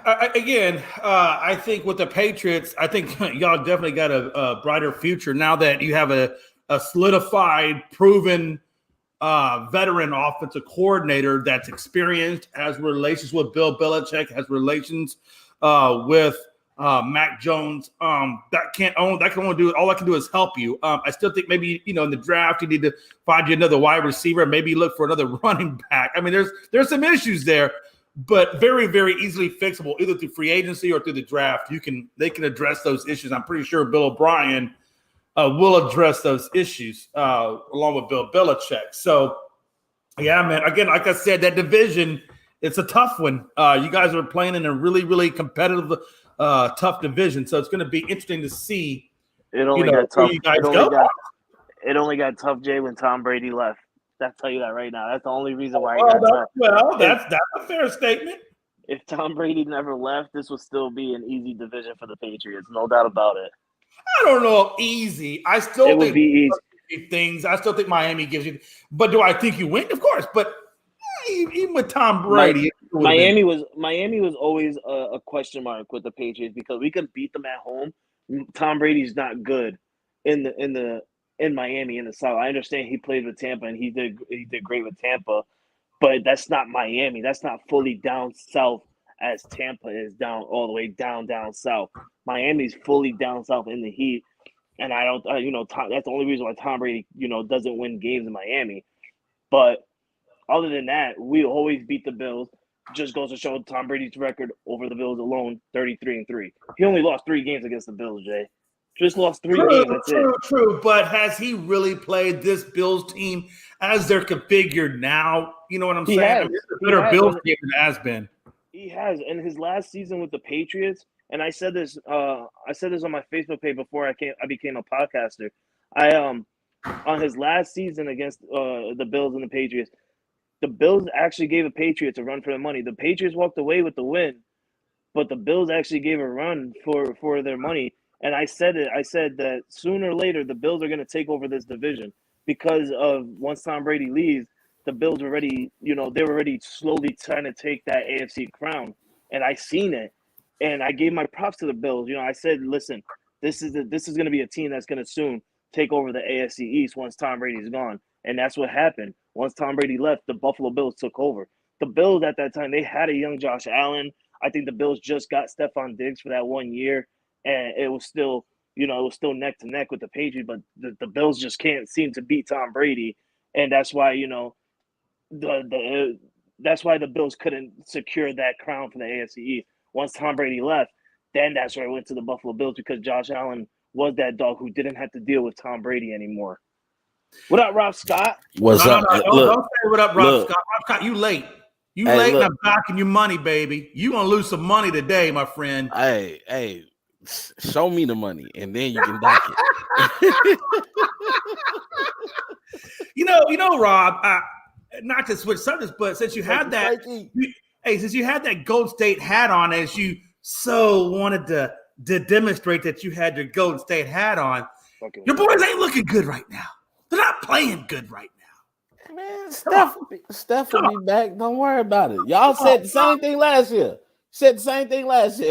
I think with the Patriots, I think y'all definitely got a brighter future now that you have a solidified, proven veteran offensive coordinator that's experienced, has relations with Bill Belichick, has relations with Mac Jones. That can only do it. All I can do is help you. I still think maybe in the draft you need to find you another wide receiver, maybe look for another running back. I mean, there's some issues there, but very, very easily fixable either through free agency or through the draft. They can address those issues. I'm pretty sure Bill O'Brien will address those issues along with Bill Belichick. So, yeah, man, again, like I said, that division, it's a tough one. You guys are playing in a really, really competitive, tough division. So it's going to be interesting to see It only got tough. You guys go. It only got tough, Jay, when Tom Brady left. I'll tell you that right now. That's the only reason why that's a fair statement. If Tom Brady never left, this would still be an easy division for the Patriots. No doubt about it. I don't know, easy. I still think would be easy. Things. I still think Miami gives you, but do I think you win? Of course, but even with Tom Brady, Miami was always a question mark with the Patriots because we could beat them at home. Tom Brady's not good in Miami in the South. I understand he played with Tampa and he did great with Tampa, but that's not Miami. That's not fully down south as Tampa is down all the way down south. Miami's fully down south in the heat, and I don't that's the only reason why Tom Brady doesn't win games in Miami. But other than that, we always beat the Bills. Just goes to show Tom Brady's record over the Bills alone, 33-3. He only lost 3 games against the Bills, Jay. Just lost 3 games. That's it. True. But has he really played this Bills team as they're configured now? You know what I'm saying? It's a better Bills team than it has been. He has. In his last season with the Patriots, and I said this on my Facebook page before I became a podcaster. On his last season against the Bills and the Patriots, the Bills actually gave the Patriots a run for their money. The Patriots walked away with the win, but the Bills actually gave a run for their money. And I said that sooner or later the Bills are going to take over this division because of once Tom Brady leaves, the Bills were already slowly trying to take that AFC crown. And I seen it. And I gave my props to the Bills. I said, listen, this is going to be a team that's going to soon take over the AFC East once Tom Brady's gone. And that's what happened. Once Tom Brady left, the Buffalo Bills took over. The Bills at that time, they had a young Josh Allen. I think the Bills just got Stephon Diggs for that 1 year, and it was still, it was still neck to neck with the Patriots, but the Bills just can't seem to beat Tom Brady, and that's why that's why the Bills couldn't secure that crown for the AFC East. Once Tom Brady left, then that's where it went to the Buffalo Bills because Josh Allen was that dog who didn't have to deal with Tom Brady anymore. What up, Rob Scott? What's up? Don't say what up, Rob Scott. Rob Scott, you late. You late and I'm backing you money, baby. You gonna lose some money today, my friend. Hey, show me the money and then you can back it. you know, Rob, not to switch subjects, but since you had that, since you had that Golden State hat on, as you so wanted to demonstrate that you had your Golden State hat on, your boys ain't looking good right now. They're not playing good right now. Man, Steph will be back. Don't worry about it. Y'all said the same thing last year.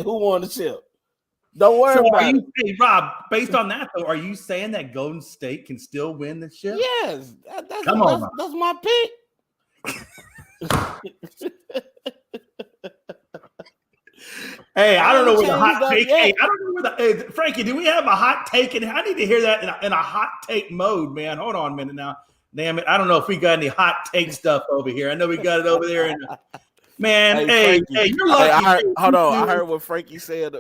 Who won the chip? Don't worry about it. Hey, Rob, based on that, though, are you saying that Golden State can still win the chip? Yes. That's my pick. Hey, I don't know where the hot take. Hey, I don't know where the Frankie. Do we have a hot take? And I need to hear that in a hot take mode, man. Hold on a minute now. Damn it, I don't know if we got any hot take stuff over here. I know we got it over there. Man, hey, you're lucky. Hold on. I heard what Frankie said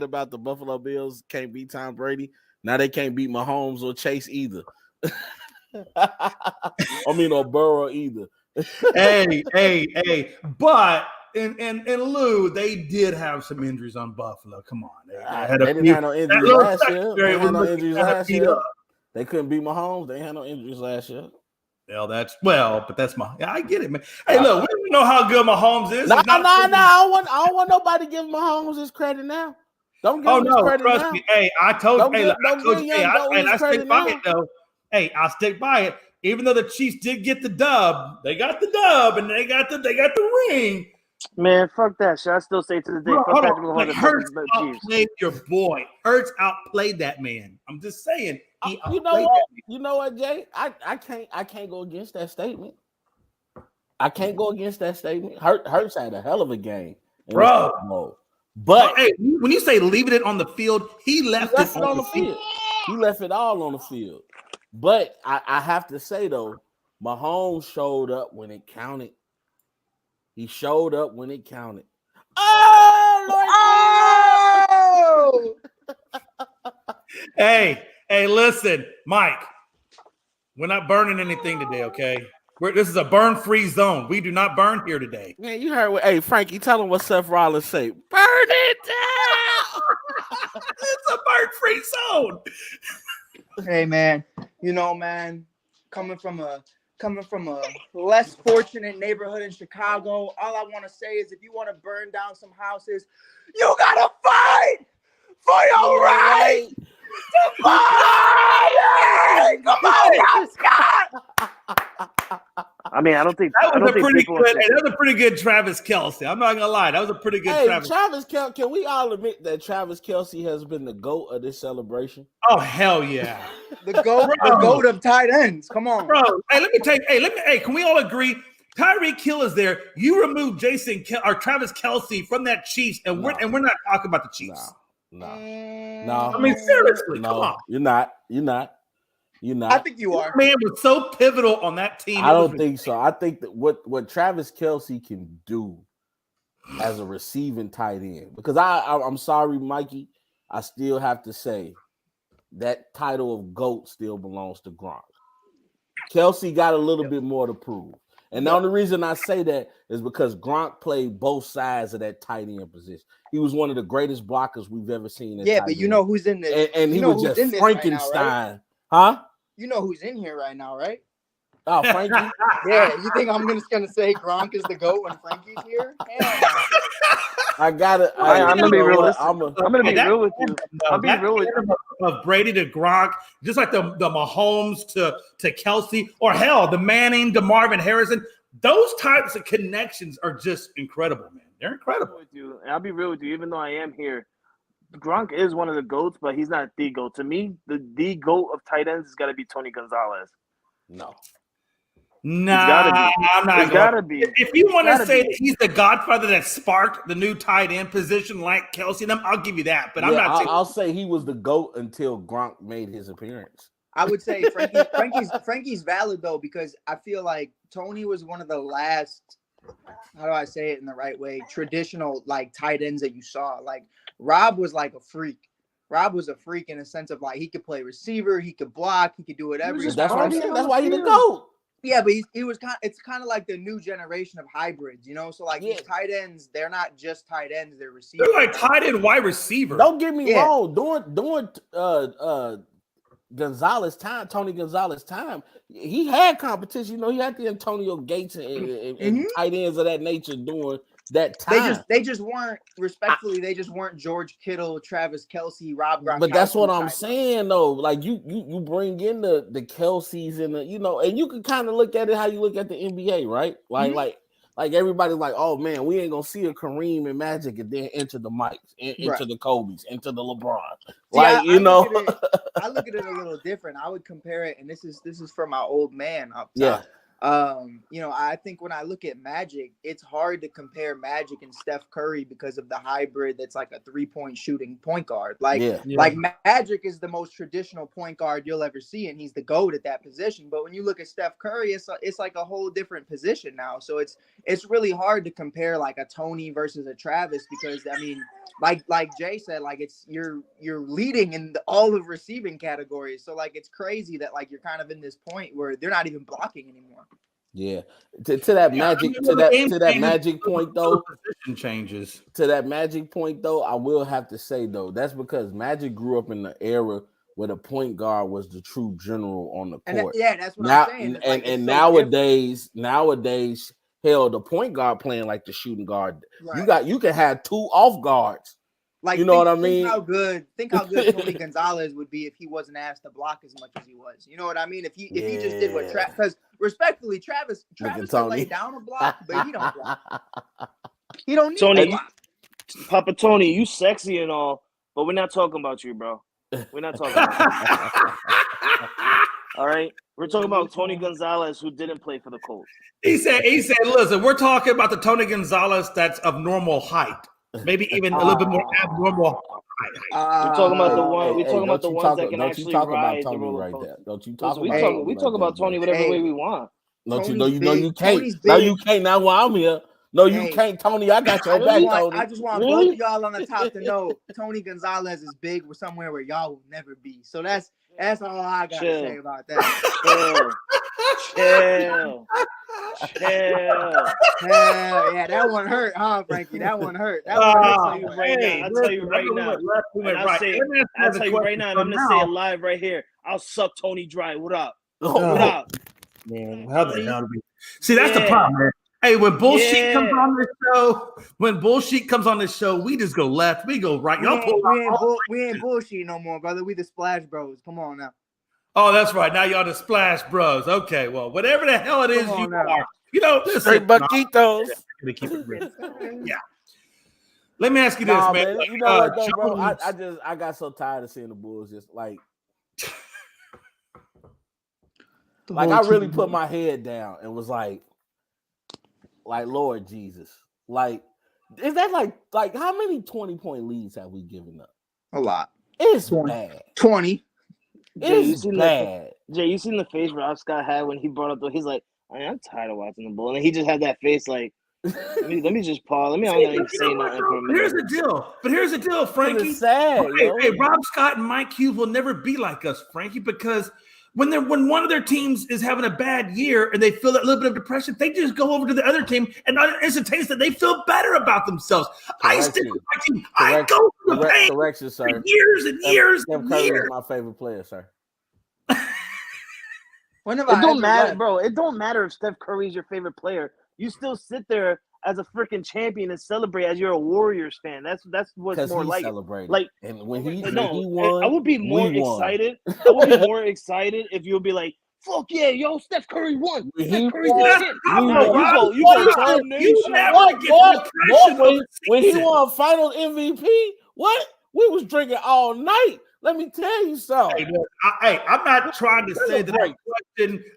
about the Buffalo Bills can't beat Tom Brady. Now they can't beat Mahomes or Chase either. Or Burrow either. hey. But in Lou, they did have some injuries on Buffalo. Come on. They didn't have no injuries last year. They couldn't beat Mahomes. They had no injuries last year. But that's I get it, man. Hey, look, we don't know how good Mahomes is. No. I don't want nobody giving Mahomes his credit now. Don't give him his credit now. Trust me. Hey, I told you. I stick by it though. Hey, I'll stick by it. Even though the Chiefs did get the dub, they got the dub and they got the ring. Man, fuck that shit. I still say to this day, fuck Patrick Mahomes. Hurts outplayed your boy. Hurts outplayed that man. I'm just saying. You know what, Jay? I can't go against that statement. Hurts had a hell of a game, bro. But hey, when you say leaving it on the field, he left it on the field. He left it all on the field. But I have to say though, Mahomes showed up when it counted. He showed up when it counted. Oh! Hey, listen, Mike. We're not burning anything today, okay? This is a burn-free zone. We do not burn here today. Man, you heard what? Hey, Frankie, tell him what Seth Rollins say. Burn it down. It's a burn-free zone. Hey, man. Man, coming from a less fortunate neighborhood in Chicago, all I want to say is if you want to burn down some houses, you gotta fight for your right to fight. Come on, Scott. I mean, I don't think that was a pretty good Travis Kelce. I'm not gonna lie, that was a pretty good Travis Kelce. Can we all admit that Travis Kelce has been the GOAT of this celebration? Oh hell yeah, the GOAT of tight ends. Come on, bro. Hey, let me. Can we all agree? Tyreek Hill is there. You remove Travis Kelce from that Chiefs, and we're not talking about the Chiefs. No. I mean, seriously, come on. You're not. I think you are. That man was so pivotal on that team. I don't think so. I think that what Travis Kelce can do as a receiving tight end, because I'm sorry, Mikey, I still have to say that title of GOAT still belongs to Gronk. Kelce got a little bit more to prove. And the only reason I say that is because Gronk played both sides of that tight end position. He was one of the greatest blockers we've ever seen. But you know who's in this? And he was just Frankenstein. Right now, right? Huh? You know who's in here right now, right? Oh, Frankie? Yeah, you think I'm just going to say Gronk is the GOAT when Frankie's here? I'm going to be realistic. I'm going to be real with you. I'll be real with you. Of Brady to Gronk, just like the Mahomes to Kelce, or hell, the Manning to Marvin Harrison, those types of connections are just incredible, man. They're incredible. I'll be real with you. Even though I am here, Gronk is one of the GOATs, but he's not the GOAT. To me, the GOAT of tight ends has got to be Tony Gonzalez. No. Nah, I'm not It's gotta be. If you want to Gotta say be. that he's the godfather that sparked the new tight end position like Kelsey and them, I'll give you that. But I'm not saying I'll say he was the GOAT until Gronk made his appearance. I would say Frankie's valid though, because I feel like Tony was one of the last, how do I say it in the right way, traditional like tight ends that you saw. Like Rob was like a freak. Rob was a freak in a sense of like he could play receiver, he could block, he could do whatever. That's what I'm saying. That's why he the GOAT. Yeah, but he was it's kind of like the new generation of hybrids, you know. So like these tight ends, they're not just tight ends; they're receivers. They're like tight end wide receiver. Don't get me wrong. Doing Gonzalez time, Tony Gonzalez time, he had competition. You know, he had the Antonio Gates and tight ends of that nature doing that time. They just weren't, respectfully, they just weren't George Kittle, Travis Kelce, Rob Gronkowski. But that's what I'm saying though. Like you bring in the Kelce's and the, you know, and you can kind of look at it how you look at the NBA, right? Like everybody's like, oh man, we ain't gonna see a Kareem and Magic and then into the Mikes, into the Kobe's, into the LeBron. I look at it a little different. I would compare it, and this is for my old man up top. Yeah. You know, I think when I look at Magic, it's hard to compare Magic and Steph Curry because of the hybrid that's like a 3-point shooting point guard. Like Magic is the most traditional point guard you'll ever see, and he's the GOAT at that position. But when you look at Steph Curry, it's like a whole different position now. So it's really hard to compare like a Tony versus a Travis, because I mean, like Jay said, like it's you're leading in all of receiving categories. So like it's crazy that like you're kind of in this point where they're not even blocking anymore. Yeah, to that Magic to that Magic point though, position changes. To that Magic point though, I will have to say though, that's because Magic grew up in the era where the point guard was the true general on the court. That's what I'm saying. And nowadays, hell, the point guard playing like the shooting guard. Right. You can have two off guards. Like, you know what I mean? Think how good Tony Gonzalez would be if he wasn't asked to block as much as he was. You know what I mean? If he just did what because respectfully, Travis can lay down a block, but he don't block. He don't need to block. Papa Tony, you sexy and all, but we're not talking about you, bro. We're not talking about you. All right? We're talking about Tony Gonzalez, who didn't play for the Colts. He said, listen, we're talking about the Tony Gonzalez that's of normal height. Maybe even a little bit more abnormal height. We're talking about the one. We're talking about the ones that can actually ride the roller coaster. Right there. Don't you talk about Tony? We talk about Tony whatever way we want. Don't you know? You know you can't. No, you can't. Now while I'm here. No, you can't, Tony. I got your back, Tony. I just want both of y'all on the top to know Tony Gonzalez is big somewhere where y'all will never be. So that's all I got to say about that. Chill. Yeah, that one hurt, huh, Frankie? That one hurt. That one hurt. I'll tell you right now. I'll tell you right now, and I'm gonna say it live right here. I'll suck Tony dry. What up? What up? Man, how the hell do we see? That's the problem, man. Hey, when bullshit comes on this show, we just go left, we go right. We ain't bullshit no more, brother. We the Splash Bros. Come on now. Oh, that's right. Now y'all the Splash Bros. Okay, well, whatever the hell it is you are, you know, straight Buckitos. Keep it real. Yeah. Let me ask you this, man. You know what, though, bro? I got so tired of seeing the Bulls just like I really put my head down and was like Lord Jesus, like is that like how many 20-point leads have we given up? A lot. It's bad. 20. It's bad. Jay, you seen the face Rob Scott had when he brought up he's like, I'm tired of watching the Bull, and he just had that face like, let me just pause. Let me not even say nothing for a minute. Here's the deal, Frankie. It's sad, hey, Rob Scott and Mike Hughes will never be like us, Frankie, because when one of their teams is having a bad year and they feel that little bit of depression, they just go over to the other team and instantaneously they feel better about themselves. I stick with my team. I go through the pain sir. For years and years. Steph Curry is my favorite player, sir. It don't matter, bro. It don't matter if Steph Curry is your favorite player. You still sit there as a freaking champion and celebrate as you're a Warriors fan. That's what's more like. Like, and when he won, I would be more excited. I would be more excited if you would be like, "Fuck yeah, yo, Steph Curry won. Steph Curry did shit." When he won Final MVP, what? We was drinking all night. Let me tell you something. Hey, I'm not trying to say that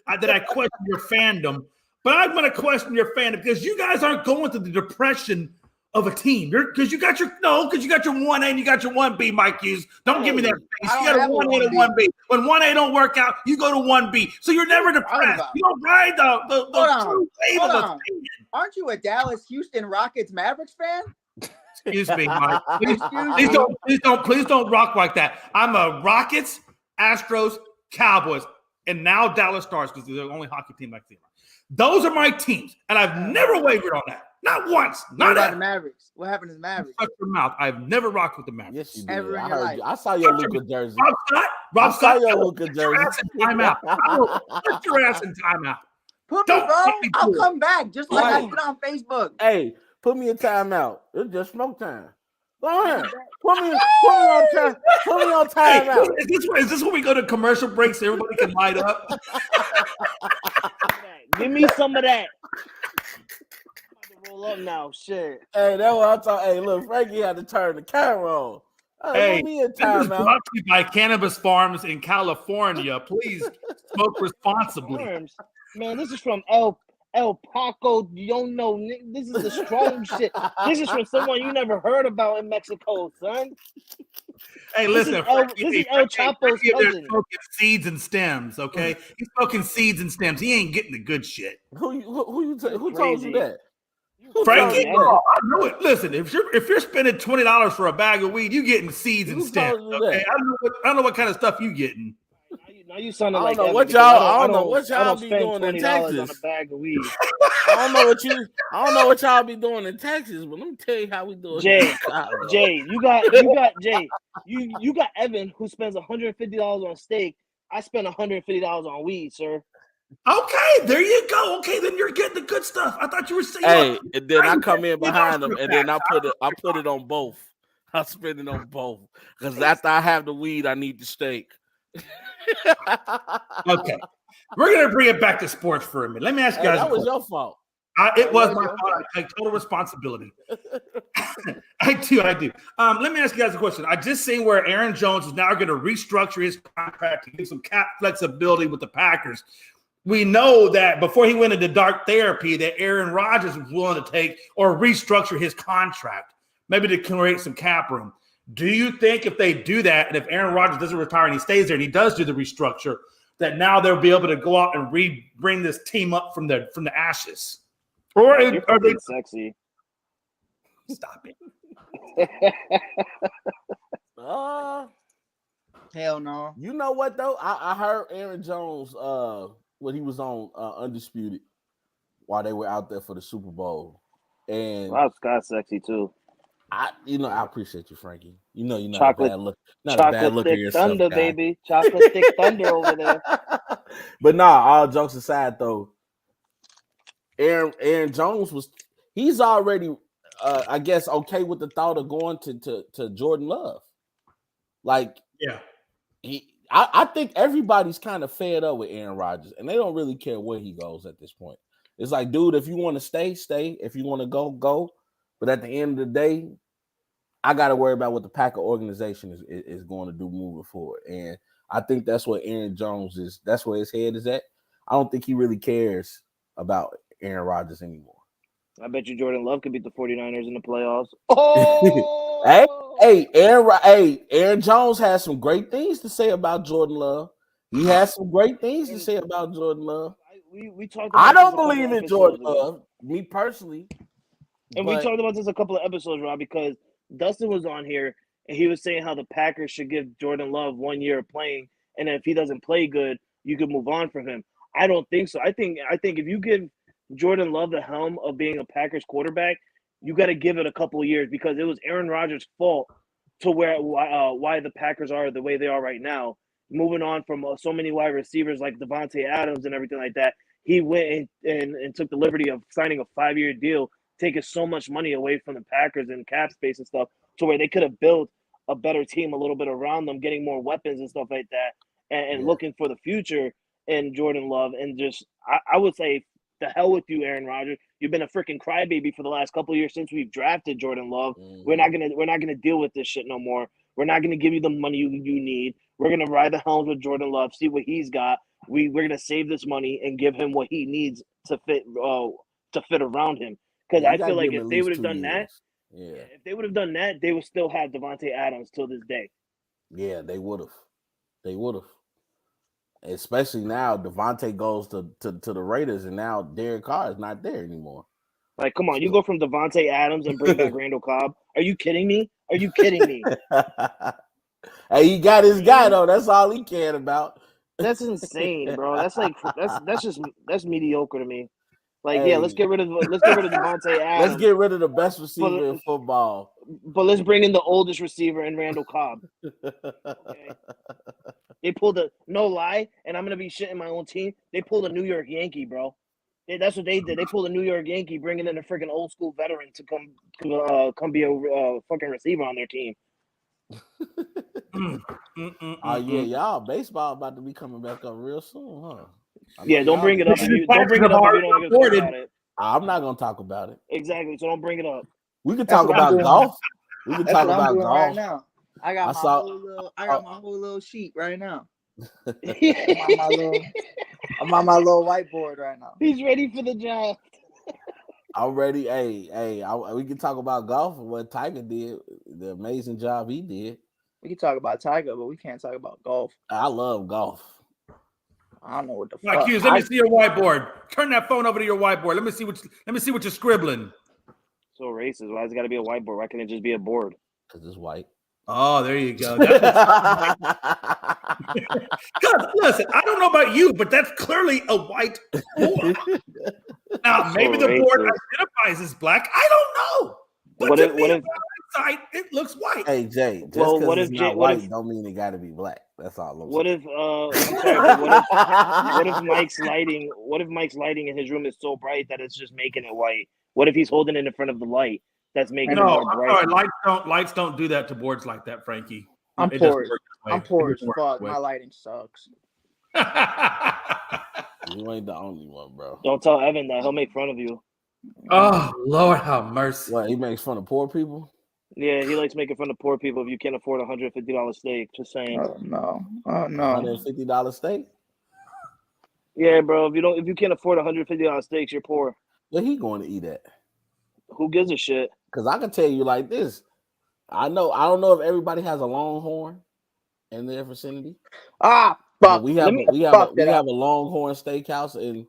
I question your fandom, but I'm going to question your fandom because you guys aren't going through the depression of a team. Because you got your 1A and you got your 1B, Mike Hughes. Don't give me that face. You got a 1A and 1B. When 1A don't work out, you go to 1B. So you're never depressed. You don't ride the true wave of a team. Aren't you a Dallas, Houston Rockets, Mavericks fan? Excuse me, Mike. Please don't rock like that. I'm a Rockets, Astros, Cowboys, and now Dallas Stars because they're the only hockey team I see. Those are my teams, and I've never wavered on that. Not once. What about the Mavericks? What happened to the Mavericks? Shut your mouth. I've never rocked with the Mavericks. Yes, you did. I heard you. I saw your Luka jersey. Rob Scott, your Luka jersey. Timeout. Put your ass in timeout. Put me, bro. I'll come back just like I put on Facebook. Hey, put me in timeout. It's just smoke time. Go ahead. Put me on timeout. Is this when we go to commercial breaks so everybody can light up? Give me some of that. Roll up now, shit. Hey, that's what I'm talking. Hey, look, Frankie had to turn the camera on. Hey, this is brought to you by Cannabis Farms in California. Please smoke responsibly. Man, this is from El Paco. You don't know. This is the strong shit. This is from someone you never heard about in Mexico, son. Hey, listen. This is El Chapo's cousin. Smoking seeds and stems, okay? He's smoking seeds and stems. He ain't getting the good shit. Who told you that? Frankie, I know it. Listen, if you're spending $20 for a bag of weed, you getting seeds and stems. Okay, I don't know what kind of stuff you getting. Now you sounding like I don't know what y'all be doing in Texas. On a bag of weed. I don't know what y'all be doing in Texas, but let me tell you how we do it. Jay, you got Evan who spends $150 on steak. I spend $150 on weed, sir. Okay, there you go. Okay, then you're getting the good stuff. I thought you were saying. Hey, and then I come in behind them, and then I put it on both. I spend it on both because after I have the weed, I need the steak. Okay, we're gonna bring it back to sports for a minute. Let me ask you guys. That was your fault. It was my fault. I take total responsibility. I do. Let me ask you guys a question. I just seen where Aaron Jones is now going to restructure his contract to give some cap flexibility with the Packers. We know that before he went into dark therapy, that Aaron Rodgers was willing to take or restructure his contract, maybe to create some cap room. Do you think if they do that, and if Aaron Rodgers doesn't retire and he stays there and he does do the restructure, that now they'll be able to go out and bring this team up from the ashes? Or are they sexy? Stop it. Hell no. You know what though? I heard Aaron Jones when he was on Undisputed while they were out there for the Super Bowl. And Rob Scott's sexy too. I appreciate you, Frankie. You're not chocolate, a bad look. Not a bad look at yourself, thunder, guy. baby. Chocolate stick thunder over there. But nah, all jokes aside though, Aaron Jones he's already I guess okay with the thought of going to Jordan Love. Like, yeah. I think everybody's kind of fed up with Aaron Rodgers, and they don't really care where he goes at this point. It's like, dude, if you want to stay. If you want to go. But at the end of the day, I got to worry about what the Packer organization is going to do moving forward. And I think that's what Aaron Jones is. That's where his head is at. I don't think he really cares about Aaron Rodgers anymore. I bet you Jordan Love could beat the 49ers in the playoffs. Oh! Aaron Jones has some great things to say about Jordan Love. He has some great things to say about Jordan Love. We talked. I don't believe in Jordan Love, me personally. And we talked about this a couple of episodes, Rob, because Dustin was on here and he was saying how the Packers should give Jordan Love 1 year of playing, and if he doesn't play good, you could move on from him. I don't think so. I think if you give Jordan Love the helm of being a Packers quarterback, you got to give it a couple of years because it was Aaron Rodgers' fault to why the Packers are the way they are right now. Moving on from so many wide receivers like Devontae Adams and everything like that, he went and took the liberty of signing a 5-year deal, taking so much money away from the Packers and cap space and stuff to where they could have built a better team a little bit around them, getting more weapons and stuff like that, and looking for the future in Jordan Love. And just, I would say, the hell with you, Aaron Rodgers. You've been a freaking crybaby for the last couple of years since we've drafted Jordan Love. Mm-hmm. We're not gonna deal with this shit no more. We're not gonna give you the money you need. We're gonna ride the helms with Jordan Love, see what he's got. we're gonna save this money and give him what he needs to fit around him. Because Yeah, you I gotta feel like give him if at they least would have 2 done that, years. Yeah, if they would have done that, they would still have Devontae Adams till this day. yeah, they would have. They would have. Especially now, Devontae goes to the Raiders, and now Derek Carr is not there anymore. Like, come on, you go from Devontae Adams and bring back Randall Cobb? Are you kidding me? Are you kidding me? Hey, he got his guy though. That's all he cared about. That's insane, bro. That's mediocre to me. Like, Hey, yeah, let's get rid of Devontae Adams. Let's get rid of the best receiver in football. But let's bring in the oldest receiver in Randall Cobb. Okay. They pulled no lie, and I'm gonna be shitting my own team. They pulled a New York Yankee, bro. That's what they did. They pulled a New York Yankee, bringing in a freaking old school veteran to come be a fucking receiver on their team. Oh yeah, y'all baseball about to be coming back up real soon, huh? Yeah, don't bring it up. Don't bring it up if you don't get to talk about it. I'm not gonna talk about it. Exactly. So don't bring it up. We can talk about golf. We can talk about golf right now. I got my whole little sheet right now. I'm on my little whiteboard right now. He's ready for the draft. I'm ready. Hey, we can talk about golf and what Tiger did, the amazing job he did. We can talk about Tiger, but we can't talk about golf. I love golf. I don't know what the fuck. fuck. Hughes, let me see your whiteboard. Turn that phone over to your whiteboard. Let me see what you're scribbling. So racist. Why has it got to be a whiteboard? Why can't it just be a board? Because it's white. Oh, there you go. Listen, I don't know about you, but that's clearly a white board. Now, maybe the board identifies as black. I don't know. But what if side, it looks white. Hey Jay, just because it's not white don't mean it got to be black. That's all. What if Mike's lighting? What if Mike's lighting in his room is so bright that it's just making it white? What if he's holding it in front of the light that's making it more bright? Sorry, lights don't do that to boards like that, Frankie. I'm poor as fuck. My lighting sucks. You ain't the only one, bro. Don't tell Evan that. He'll make fun of you. Oh, Lord have mercy. What, he makes fun of poor people? Yeah, he likes making fun of poor people if you can't afford a $150 steak. Just saying. Oh no. $150 steak? Yeah, bro. If you can't afford $150 steaks, you're poor. Where he going to eat at? Who gives a shit? Because I can tell you like this. I don't know if everybody has a Longhorn in their vicinity. Fuck. We have a Longhorn steakhouse, and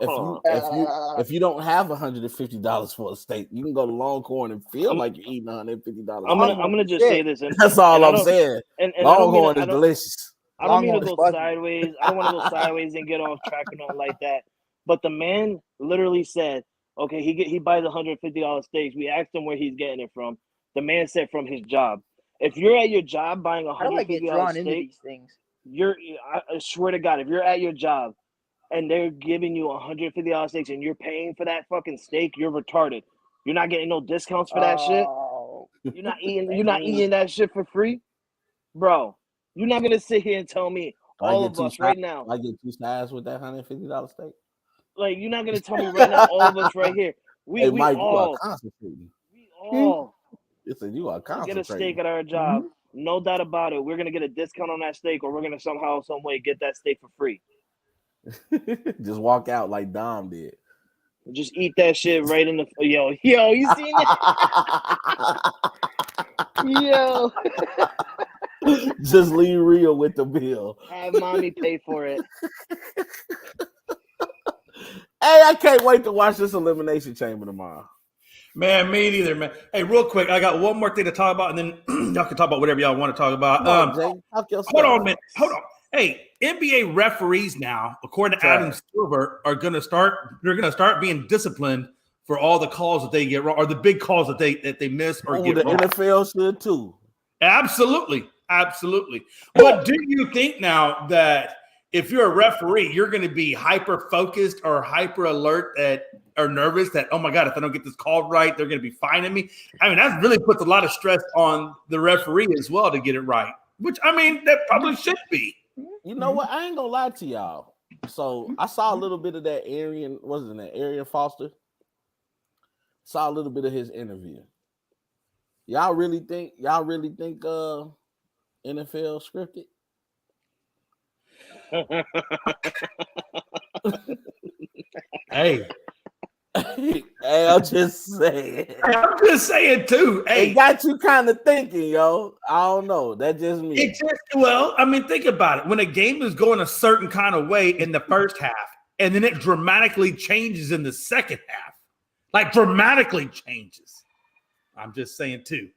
if you don't have $150 for a steak, you can go to Longhorn and feel like you're eating $150. I'm gonna just say this, and that's all I'm saying. And Longhorn is delicious. I don't mean to go sideways. I don't want to go sideways and get off track or nothing like that. But the man literally said, "Okay, he buys $150 steaks." We asked him where he's getting it from. The man said from his job. If you're at your job buying $150 steak, these things. I swear to God, if you're at your job and they're giving you $150 steaks and you're paying for that fucking steak, you're retarded. You're not getting no discounts for that shit. You're not eating that shit for free, bro. You're not gonna sit here and tell me all of us right now. I get 2 sides with that $150 steak. Like, you're not gonna tell me right now, all of us right here. We Mike, all, you are concentrating. We all you are concentrating. Get a steak at our job. Mm-hmm. No doubt about it. We're gonna get a discount on that steak, or we're gonna somehow, some way get that steak for free. Just walk out like Dom did. Just eat that shit right in the yo. You seen it? Yo. Just leave real with the bill. Have mommy pay for it. Hey, I can't wait to watch this Elimination Chamber tomorrow. Man, me neither, man. Hey, real quick, I got one more thing to talk about, and then y'all can talk about whatever y'all want to talk about. Hold on a minute. Hold on. Hey, NBA referees now, according to Adam Silver, are going to start. They're going to start being disciplined for all the calls that they get wrong, or the big calls that they miss or get wrong. The NFL should too. Absolutely. But do you think now that if you're a referee, you're going to be hyper focused or hyper alert or nervous that, oh my God, if I don't get this called right, they're going to be fining me? I mean, that really puts a lot of stress on the referee as well to get it right, which, I mean, that probably should be. You know what? I ain't going to lie to y'all. So I saw a little bit of that Arian Foster. Saw a little bit of his interview. Y'all really think NFL scripted? Hey, Hey, I'm just saying. I'm just saying too. Hey, It got you kind of thinking, yo. I don't know. That just me. it just well, I mean, think about it. When a game is going a certain kind of way in the first half, and then it dramatically changes in the second half, like dramatically changes. I'm just saying too.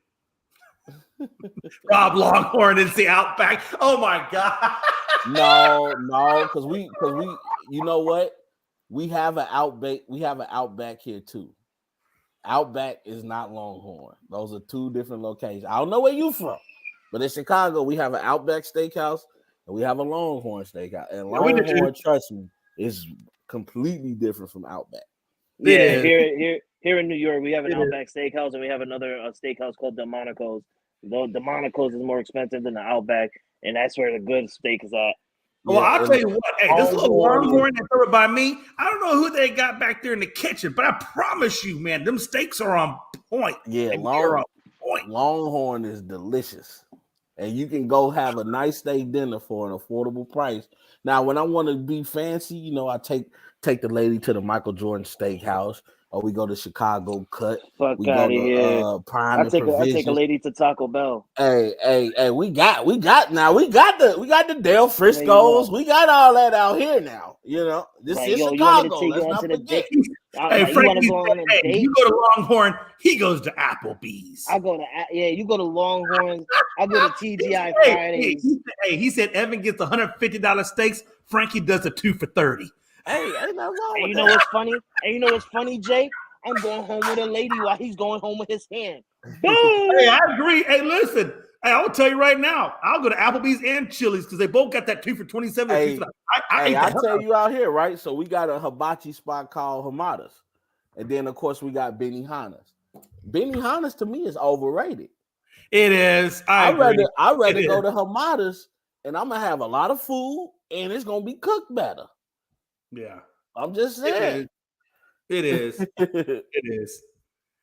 Rob Longhorn is the Outback. Oh my God. No, because we, you know what? We have an Outback here too. Outback is not Longhorn. Those are two different locations. I don't know where you from, but in Chicago, we have an Outback Steakhouse and we have a Longhorn Steakhouse. And Longhorn, trust me, is completely different from Outback. Yeah, here in New York, we have an Outback Steakhouse and we have another steakhouse called Delmonico's. Though Delmonico's is more expensive than the Outback, and that's where the good steak is at. Well, I'll tell you what. Hey, this little Longhorn that threw it by me, I don't know who they got back there in the kitchen, but I promise you, man, them steaks are on point. Yeah, Longhorn is delicious. And you can go have a nice steak dinner for an affordable price. Now, when I want to be fancy, you know, I take the lady to the Michael Jordan Steakhouse, or we go to Chicago Cut. Fuck we out go of here. Prime I take a lady to Taco Bell. Hey, we got the Del Frisco's. We got all that out here now. You know, this is Chicago. Let's not forget. Hey, Frank, you go to Longhorn, he goes to Applebee's. You go to Longhorn. I go to TGI Fridays. He said Evan gets $150 steaks. Frankie does a 2 for $30. Hey, ain't nothing wrong with you know what's funny? And you know what's funny, Jay? I'm going home with a lady while he's going home with his hand. Boom! Hey, I agree. Hey, listen. Hey, I'll tell you right now. I'll go to Applebee's and Chili's because they both got that 2 for $27. Hey, I tell you out here, right? So we got a hibachi spot called Hamada's. And then, of course, we got Benihana's. Benihana's, to me, is overrated. It is. I'd rather go to Hamada's, and I'm going to have a lot of food, and it's going to be cooked better. Yeah. I'm just saying. It is. It is.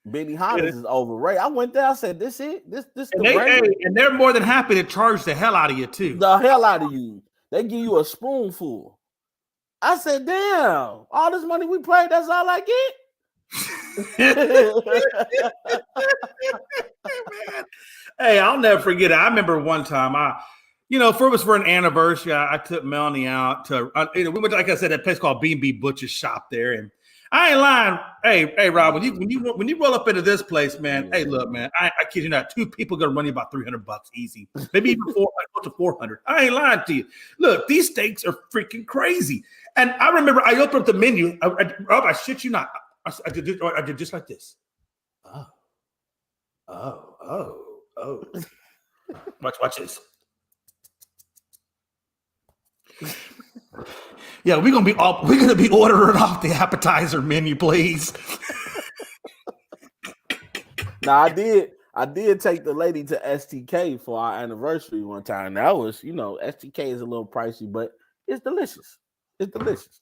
Benihana's is overrated. I went there. I said, "This it? This and they're more than happy to charge the hell out of you too. The hell out of you. They give you a spoonful." I said, "Damn! All this money we paid, that's all I get." Hey, I'll never forget it. I remember one time for an anniversary, I took Melanie out to, we went, like I said, that place called B&B Butcher's shop there. And I ain't lying. Hey, Rob, when you roll up into this place, man, hey, look, man, I kid you not, two people going to run you about $300 easy. Maybe even up to $400. I ain't lying to you. Look, these steaks are freaking crazy. And I remember I opened up the menu. Rob, I shit you not. I did just like this. Oh. Watch this. Yeah, we're gonna be ordering off the appetizer menu, please. Now I did take the lady to STK for our anniversary one time. That was, STK is a little pricey, but it's delicious. It's delicious.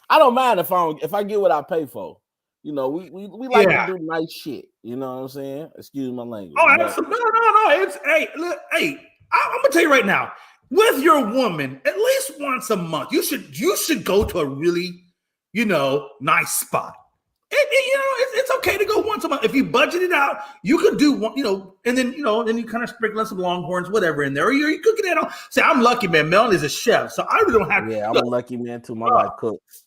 I don't mind if I get what I pay for. We like to do nice shit. You know what I'm saying? Excuse my language. Oh, absolutely. No. It's I'm gonna tell you right now. With your woman, at least once a month, you should go to a really, nice spot. It's okay to go once a month. If you budget it out, you could do one, and then you kind of sprinkle in some Longhorns, whatever in there, or you're cooking it all. Say, I'm lucky, man. Melanie's a chef, so I really don't have. Yeah, I'm a lucky man too. My wife cooks.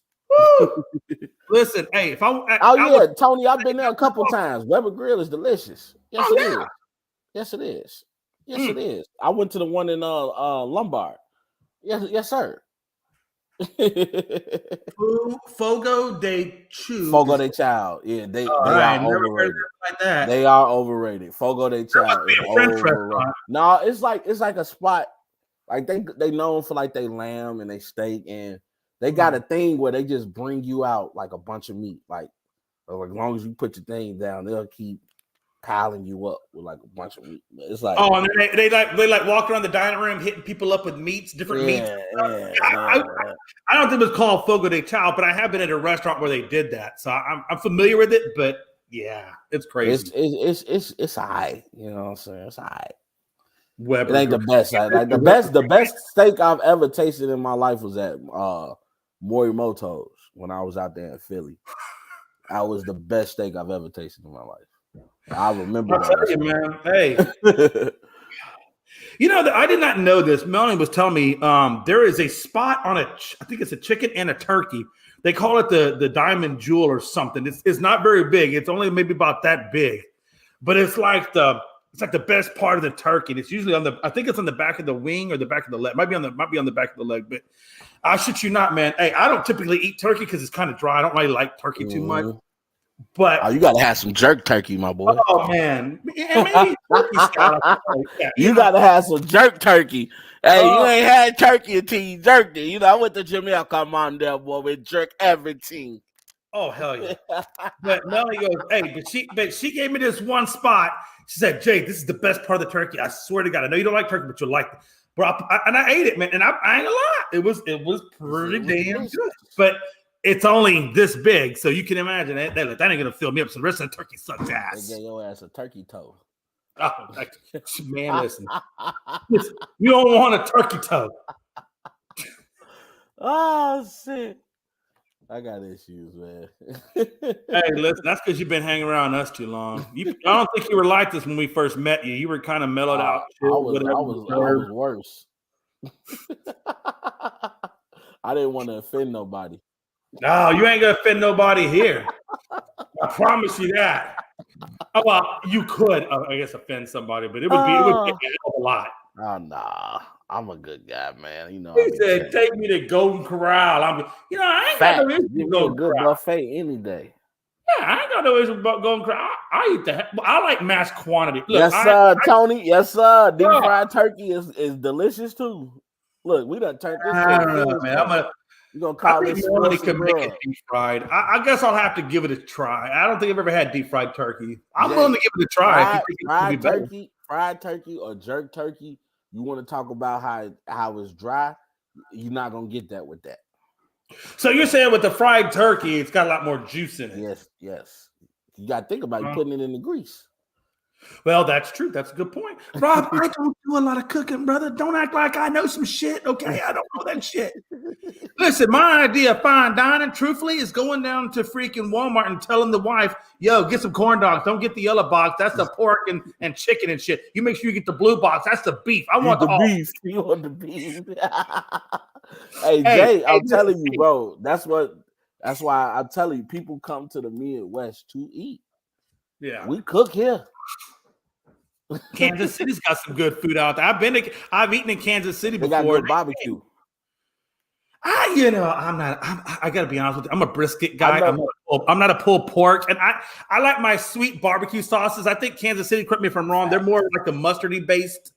Listen, hey, Tony, I've been there a couple times. Weber Grill is delicious. Yes, it is. Yes, it is. Yes, it is. I went to the one in Lombard. Yes, sir. Fogo de Chao. Fogo de Chao. Yeah, they are overrated. Like that. They are overrated. Fogo de Chao is overrated. No, it's like a spot. Like they known for like they lamb and they steak, and they got a thing where they just bring you out like a bunch of meat. Like as long as you put your thing down, they'll keep piling you up with like a bunch of meat. It's like and they like walk around the dining room hitting people up with meats, different meats. I don't think it was called Fogo de Chao, but I have been at a restaurant where they did that, so I'm familiar with it. But yeah, it's crazy. It's all right. You know what I'm saying? It's all right. Weber. It ain't the best. Like the best steak I've ever tasted in my life was at Morimoto's when I was out there in Philly. That was the best steak I've ever tasted in my life. I remember I'll tell you, man. Hey. You know, I did not know this. Melanie was telling me there is a spot on I think it's a chicken and a turkey. They call it the Diamond Jewel or something. It's not very big. It's only maybe about that big, but it's like the best part of the turkey. And it's usually I think it's on the back of the wing or the back of the leg. Might be on the back of the leg. But I shit you not, man. Hey, I don't typically eat turkey because it's kind of dry. I don't really like turkey too much. But you gotta have some jerk turkey, my boy. Oh man, maybe turkey scallop. Yeah, you gotta have some jerk turkey. Hey, you ain't had turkey until you jerked it. You know, I went to Jamaica, come on there, boy, with jerk everything. Oh hell yeah! But Melanie goes, hey, but she gave me this one spot. She said, Jay, this is the best part of the turkey. I swear to God, I know you don't like turkey, but you'll like it. Bro, and I ate it, man, and I ain't a lot. It was pretty damn good, but. It's only this big, so you can imagine that ain't gonna fill me up. So the rest of the turkey sucks ass. They get your ass a turkey toe. Oh, man, listen. You don't want a turkey toe. Oh shit. I got issues, man. Hey, listen, that's because you've been hanging around us too long. I don't think you were like this when we first met you. You were kind of mellowed out. I was worse. I didn't want to offend nobody. No, you ain't gonna offend nobody here. I promise you that. Oh, well, you could, I guess, offend somebody, but it would be a lot. Oh nah, I'm a good guy, man. You know, he said, "Take me to Golden Corral." I ain't got no issue with Golden Corral. Good buffet any day. Yeah, I ain't got no issue about Golden Corral. I eat that. I like mass quantity. Look, yes, sir, Tony. Yes, sir. Deep fried turkey is delicious too. Look, we done turned this. I don't know, man. You're gonna call this Melanie could make it deep fried. I guess I'll have to give it a try. I don't think I've ever had deep fried turkey. I'm willing to give it a try. Fried turkey or jerk turkey. You want to talk about how it's dry? You're not gonna get that with that. So you're saying with the fried turkey, it's got a lot more juice in it. Yes. You got to think about putting it in the grease. Well, that's true. That's a good point. Rob, I don't do a lot of cooking, brother. Don't act like I know some shit, okay? I don't know that shit. Listen, my idea of fine dining, truthfully, is going down to freaking Walmart and telling the wife, yo, get some corn dogs. Don't get the yellow box. That's the pork and chicken and shit. You make sure you get the blue box. That's the beef. I want the beef. You want the beef. Hey, Jay, I'm telling you, bro. That's why I'm telling you, people come to the Midwest to eat. Yeah. We cook here. Kansas City's got some good food out there. I've eaten in Kansas City before. They got good barbecue. I gotta be honest with you. I'm a brisket guy. I'm not a pulled pork, and I like my sweet barbecue sauces. I think Kansas City, correct me if I'm wrong, they're more like the mustardy based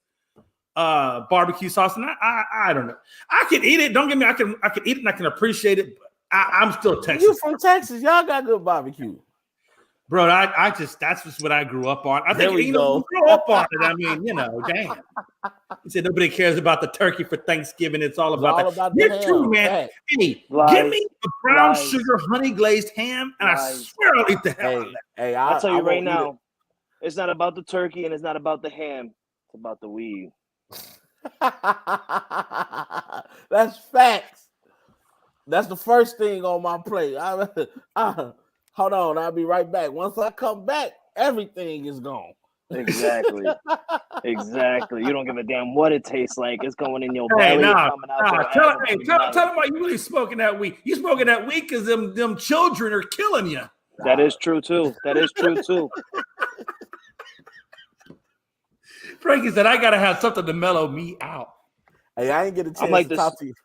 barbecue sauce, and I don't know. I can eat it. Don't get me. I can eat it and I can appreciate it. But I'm still Texas. You from Texas? Y'all got good barbecue. Bro, that's just what I grew up on. I think you grew up on it. I mean, damn. He said nobody cares about the turkey for Thanksgiving. It's all about that. You're true, man. Hey, give me a brown sugar honey glazed ham, and I swear I'll eat the hell out of that. Hey, I'll tell you right now, it's not about the turkey and it's not about the ham. It's about the weed. That's facts. That's the first thing on my plate. Hold on, I'll be right back. Once I come back, everything is gone. Exactly. You don't give a damn what it tastes like. It's going in your belly. Tell them why you really smoking that weed. You smoking that weed because them children are killing you. That is true too. Frankie said, I gotta have something to mellow me out. Hey, I ain't get a chance to talk to you.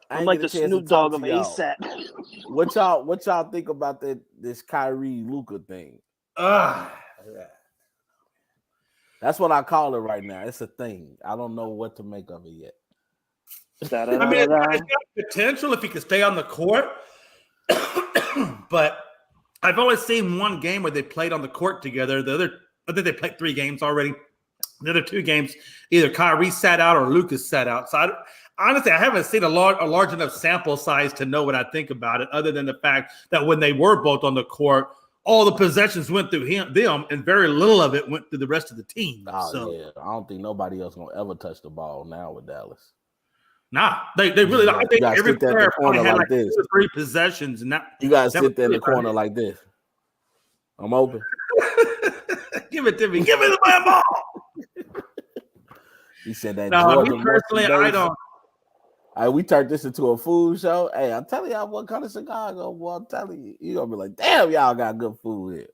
I'm like the Snoop Dogg of ASAP. What y'all think about this Kyrie Luka thing? That's what I call it right now. It's a thing. I don't know what to make of it yet. I mean, it's got potential if he can stay on the court, but I've always seen one game where they played on the court together. I think they played 3 games already. The other 2 games, either Kyrie sat out or Lucas sat out. So honestly, I haven't seen a large enough sample size to know what I think about it, other than the fact that when they were both on the court, all the possessions went through them, and very little of it went through the rest of the team. Oh so yeah, I don't think nobody else gonna ever touch the ball now with Dallas. nah, they really. Yeah, I think you every sit there at player the corner had like this. 2 or 3 possessions, and You guys that sit there in the was really corner like this. I'm open. Give it to me. Give me the damn ball. He said that. No, Jordan me personally, I merchandise. don't. Hey, we turned this into a food show. Hey, I'm telling y'all what kind of Chicago, boy. I'm telling you, you're gonna be like, damn, y'all got good food here.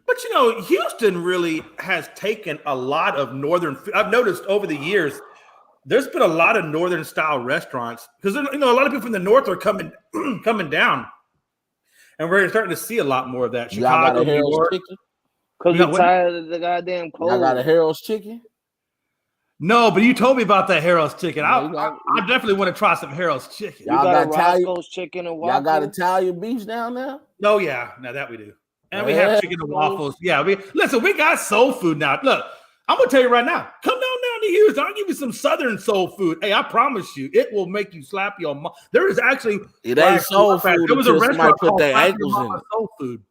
But Houston really has taken a lot of northern. I've noticed over the years, there's been a lot of northern style restaurants because a lot of people from the north are coming down, and we're starting to see a lot more of that. Y'all got Chicago, a New Harold's York. chicken? Because Yeah, we're what- tired of the goddamn cold. Y'all got a Harold's chicken? No, but you told me about that Harold's chicken. No, you got- I definitely want to try some Harold's chicken. We Y'all got a got Italian- Roscoe's chicken and Y'all waffles. got Italian beef down there? Oh yeah, now that we do, and we Yeah. have chicken and waffles. Yeah, we got soul food now. Look, I'm gonna tell you right now. Come down to Houston. I'll give you some southern soul food. Hey, I promise you, it will make you slap your mom. There is actually It ain't soul food There was a until somebody restaurant put called their Slap Your ankles in Mama's it. Soul food.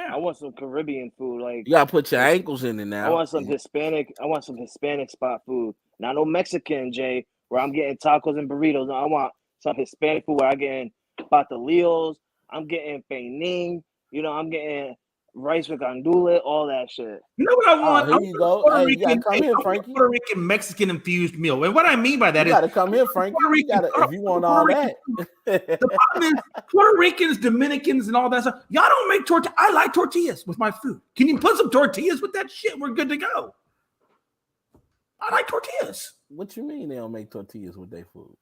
I want some Caribbean food. Like You gotta put your ankles in it I now. want some Hispanic. I want some Hispanic spot food. Not no Mexican, Jay, where I'm getting tacos and burritos. No, I want some Hispanic food where I'm getting patillos. I'm getting peining. I'm getting rice with gandules, all that shit. You know what I want? here I you want go. Puerto Hey, you Rican, gotta come here, I want Frankie. Puerto Rican Mexican infused meal. And what I mean by that You is gotta come here, Frankie. Puerto You gotta, Rican- if you want Puerto all Rican- that. the problem is Puerto Ricans, Dominicans, and all that stuff. Y'all don't make tortillas. I like tortillas with my food. Can you put some tortillas with that shit? We're good to go. I like tortillas. What you mean they don't make tortillas with their food?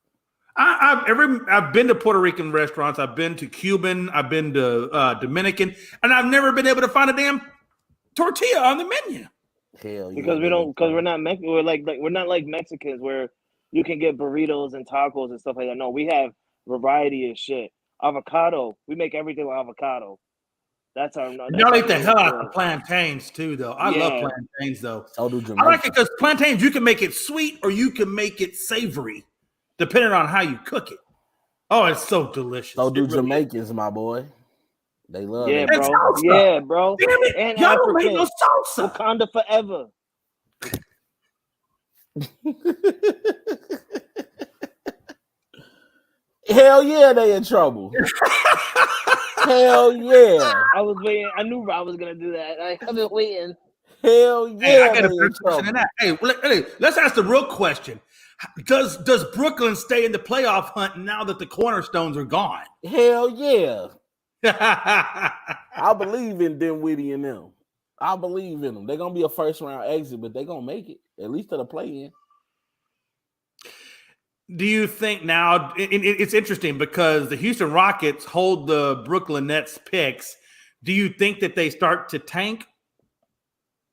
I've been to Puerto Rican restaurants. I've been to Cuban. I've been to Dominican, and I've never been able to find a damn tortilla on the menu. Hell yeah. Because we're not Mexican. We're not like Mexicans where you can get burritos and tacos and stuff like that. No, we have variety of shit. Avocado. We make everything with avocado. That's our. Y'all eat the hell out of plantains too, though. I love Yeah. plantains, though. So do I Jamaica. like it because plantains, you can make it sweet or you can make it savory, depending on how you cook it. Oh, it's so delicious. So do It really is. Jamaicans, my boy. They love Yeah, it. And bro. salsa. Yeah, bro. Damn it. And Y'all don't make no African. salsa. Wakanda forever. Hell yeah, they in trouble. Hell yeah. I was waiting. I knew Rob was gonna do that. I've been waiting. Hell yeah, Hey, I got they a in better question than trouble. that. Hey, let's ask the real question. Does Brooklyn stay in the playoff hunt now that the cornerstones are gone? Hell yeah. I I believe in Dinwiddie and them. I believe in them. They're gonna be a first round exit, but they're gonna make it at least to the play in. Do you think now it's interesting because the Houston Rockets hold the Brooklyn Nets picks? Do you think that they start to tank,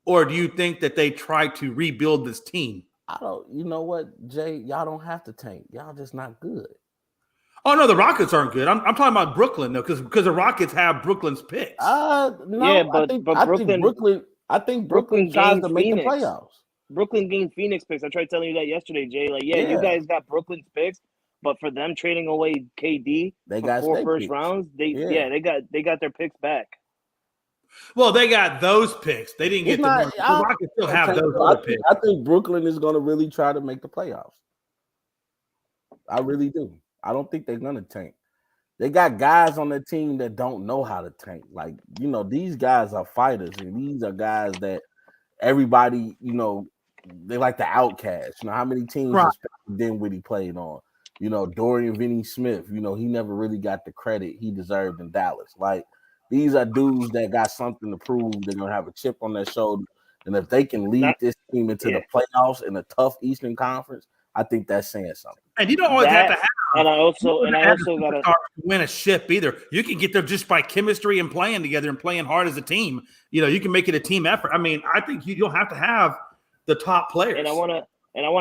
or do you think that they try to rebuild this team? I don't. You know what, Jay? Y'all don't have to tank. Y'all just not good. Oh no, the Rockets aren't good. I'm talking about Brooklyn though, because the Rockets have Brooklyn's picks. No. Yeah, but I think Brooklyn- Brooklyn Brooklyn tries gained to make Phoenix. the playoffs. Brooklyn gained Phoenix picks. I tried telling you that yesterday, Jay. Like, yeah, Yeah. you guys got Brooklyn's picks, but for them trading away KD They for got 4 state first picks. rounds, they Yeah. got their picks back. Well, they got those picks. They didn't It's get not- the I don't Rockets still have those I other think, picks. I think Brooklyn is going to really try to make the playoffs. I really do. I don't think they're going to tank. They got guys on the team that don't know how to tank. Like, these guys are fighters, and these are guys that everybody, they like the outcast. How many teams Right. has Dinwiddie played on? Dorian Finney-Smith, he never really got the credit he deserved in Dallas. Like, these are dudes that got something to prove. They're going to have a chip on their shoulder. And if they can lead this team into the playoffs in a tough Eastern Conference, I think that's saying something. And you don't always have to have. And I also got to win a ship either. You can get there just by chemistry and playing together and playing hard as a team. You can make it a team effort. I mean, I think you'll have to have the top players. And I want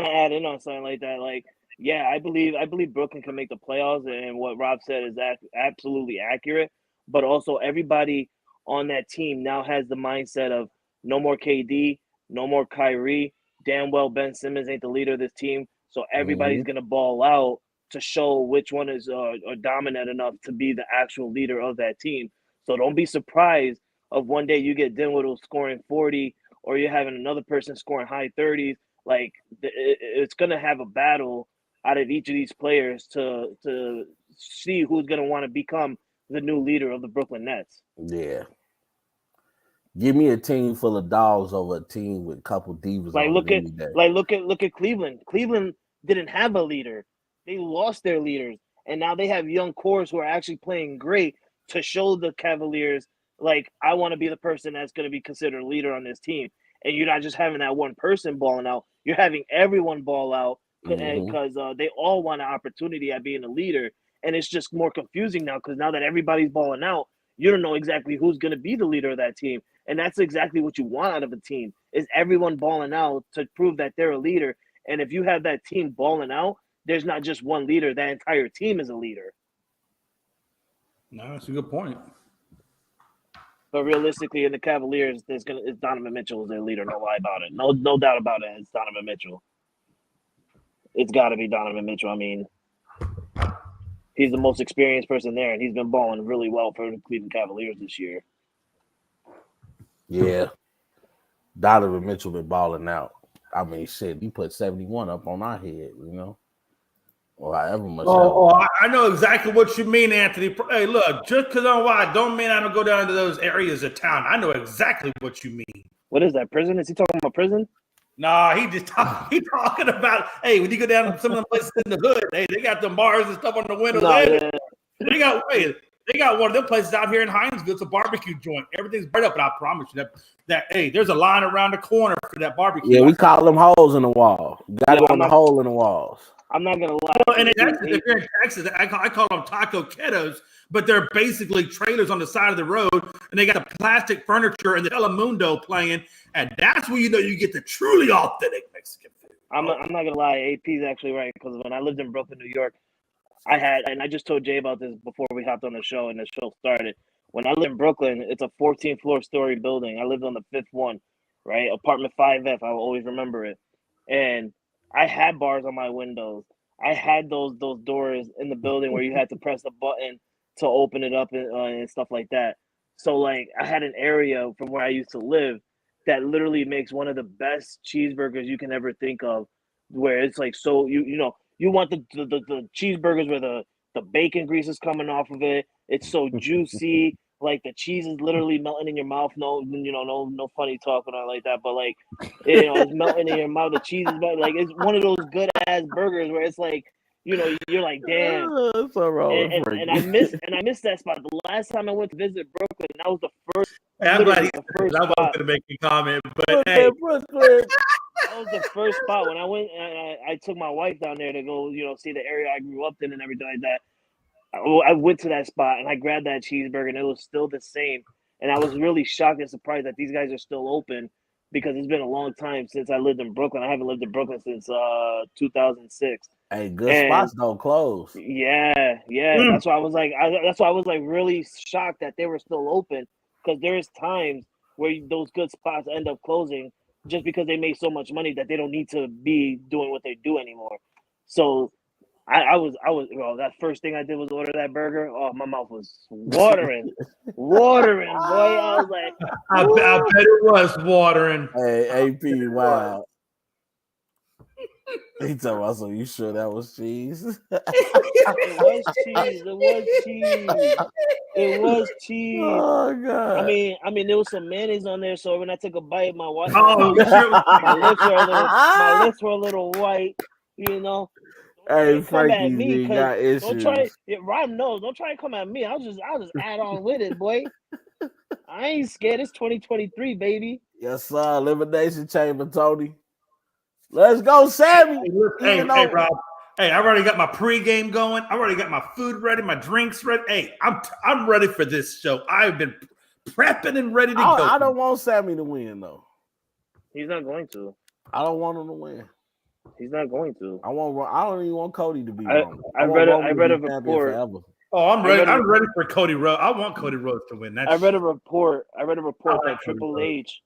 to add in on something like that. Like, yeah, I believe Brooklyn can make the playoffs, and what Rob said is absolutely accurate. But also, everybody on that team now has the mindset of no more KD, no more Kyrie. Damn well, Ben Simmons ain't the leader of this team, so everybody's gonna ball out to show which one is dominant enough to be the actual leader of that team. So don't be surprised of one day you get Dinwiddie scoring 40 or you're having another person scoring high 30s. Like it's going to have a battle out of each of these players to see who's going to want to become the new leader of the Brooklyn Nets. Yeah. Give me a team full of dogs over a team with a couple divas. Like on any day. look at Cleveland. Cleveland didn't have a leader. They lost their leaders, and now they have young cores who are actually playing great to show the Cavaliers, like, I want to be the person that's going to be considered a leader on this team. And you're not just having that one person balling out. You're having everyone ball out because they all want an opportunity at being a leader. And it's just more confusing now because now that everybody's balling out, you don't know exactly who's going to be the leader of that team. And that's exactly what you want out of a team, is everyone balling out to prove that they're a leader. And if you have that team balling out, there's not just one leader. That entire team is a leader. No, that's a good point. But realistically, in the Cavaliers, it's Donovan Mitchell is their leader. No lie about it. No doubt about it. It's Donovan Mitchell. It's got to be Donovan Mitchell. I mean, he's the most experienced person there, and he's been balling really well for the Cleveland Cavaliers this year. Yeah. Donovan Mitchell been balling out. I mean, shit, he put 71 up on our head, you know? Or however much. I know exactly what you mean, Anthony. Hey, look, just because I'm white don't mean I don't go down to those areas of town. I know exactly what you mean. What is that, prison? Is he talking about prison? Nah, he talking about, hey, when you go down to some of the places in the hood, hey, they got the bars and stuff on the windows. They got one of them places out here in Hinesville. It's a barbecue joint. Everything's right up, and I promise you that hey, there's a line around the corner for that barbecue. Yeah, we call them holes in the wall. You got to go in the hole in the walls. I'm not gonna lie. Well, and if you're in Texas, I call them taco kettos, but they're basically trailers on the side of the road, and they got the plastic furniture and the Telemundo playing, and that's where you know you get the truly authentic Mexican food. I'm not gonna lie. AP's actually right, because when I lived in Brooklyn, New York, and I just told Jay about this before we hopped on the show and the show started. When I lived in Brooklyn, it's a 14-floor story building. I lived on the 5th one, right? Apartment 5F. I will always remember it. And I had bars on my windows. I had those doors in the building where you had to press the button to open it up and stuff like that. So, like, I had an area from where I used to live that literally makes one of the best cheeseburgers you can ever think of, where it's like, so you know, you want the cheeseburgers where the bacon grease is coming off of it. It's so juicy. Like, the cheese is literally melting in your mouth. No funny talk or nothing like that. But, like, you know, it's melting in your mouth. The cheese is melting. Like, it's one of those good ass burgers where it's like, you know, you're like, damn. That's so wrong. And I missed that spot. The last time I went to visit Brooklyn, that was the first. Hey, I'm glad the first I wasn't spot. going to make a comment, but hey. That was the first spot when I went. I took my wife down there to go, you know, see the area I grew up in and everything like that. I went to that spot and I grabbed that cheeseburger and it was still the same. And I was really shocked and surprised that these guys are still open, because it's been a long time since I lived in Brooklyn. I haven't lived in Brooklyn since 2006. Hey, good spots don't close. Yeah. That's why I was like really shocked that they were still open, because there's times where those good spots end up closing just because they made so much money that they don't need to be doing what they do anymore. So I was that first thing I did was order that burger. Oh, my mouth was watering, boy. I was like, I bet it was watering. Hey, AP, wow. He talking about, so you sure that was cheese? It was cheese. Oh God. I mean, there was some mayonnaise on there, so when I took a bite, my lips were a little white, you know. Hey, Frankie, you got issues. Don't try to come at me. I'll just add on with it, boy. I ain't scared. It's 2023, baby. Yes, sir. Elimination Chamber, Tony. Let's go, Sammy. Hey, Rob. Hey, I already got my pregame going. I already got my food ready, my drinks ready. Hey, I'm ready for this show. I've been prepping and ready to go. I don't want Sammy to win, though. He's not going to. I don't want him to win. He's not going to. I don't even want Cody to be wrong. I read a report. Oh, I'm ready. I'm ready for Cody Rhodes. I want Cody Rhodes to win. I read a report that Triple H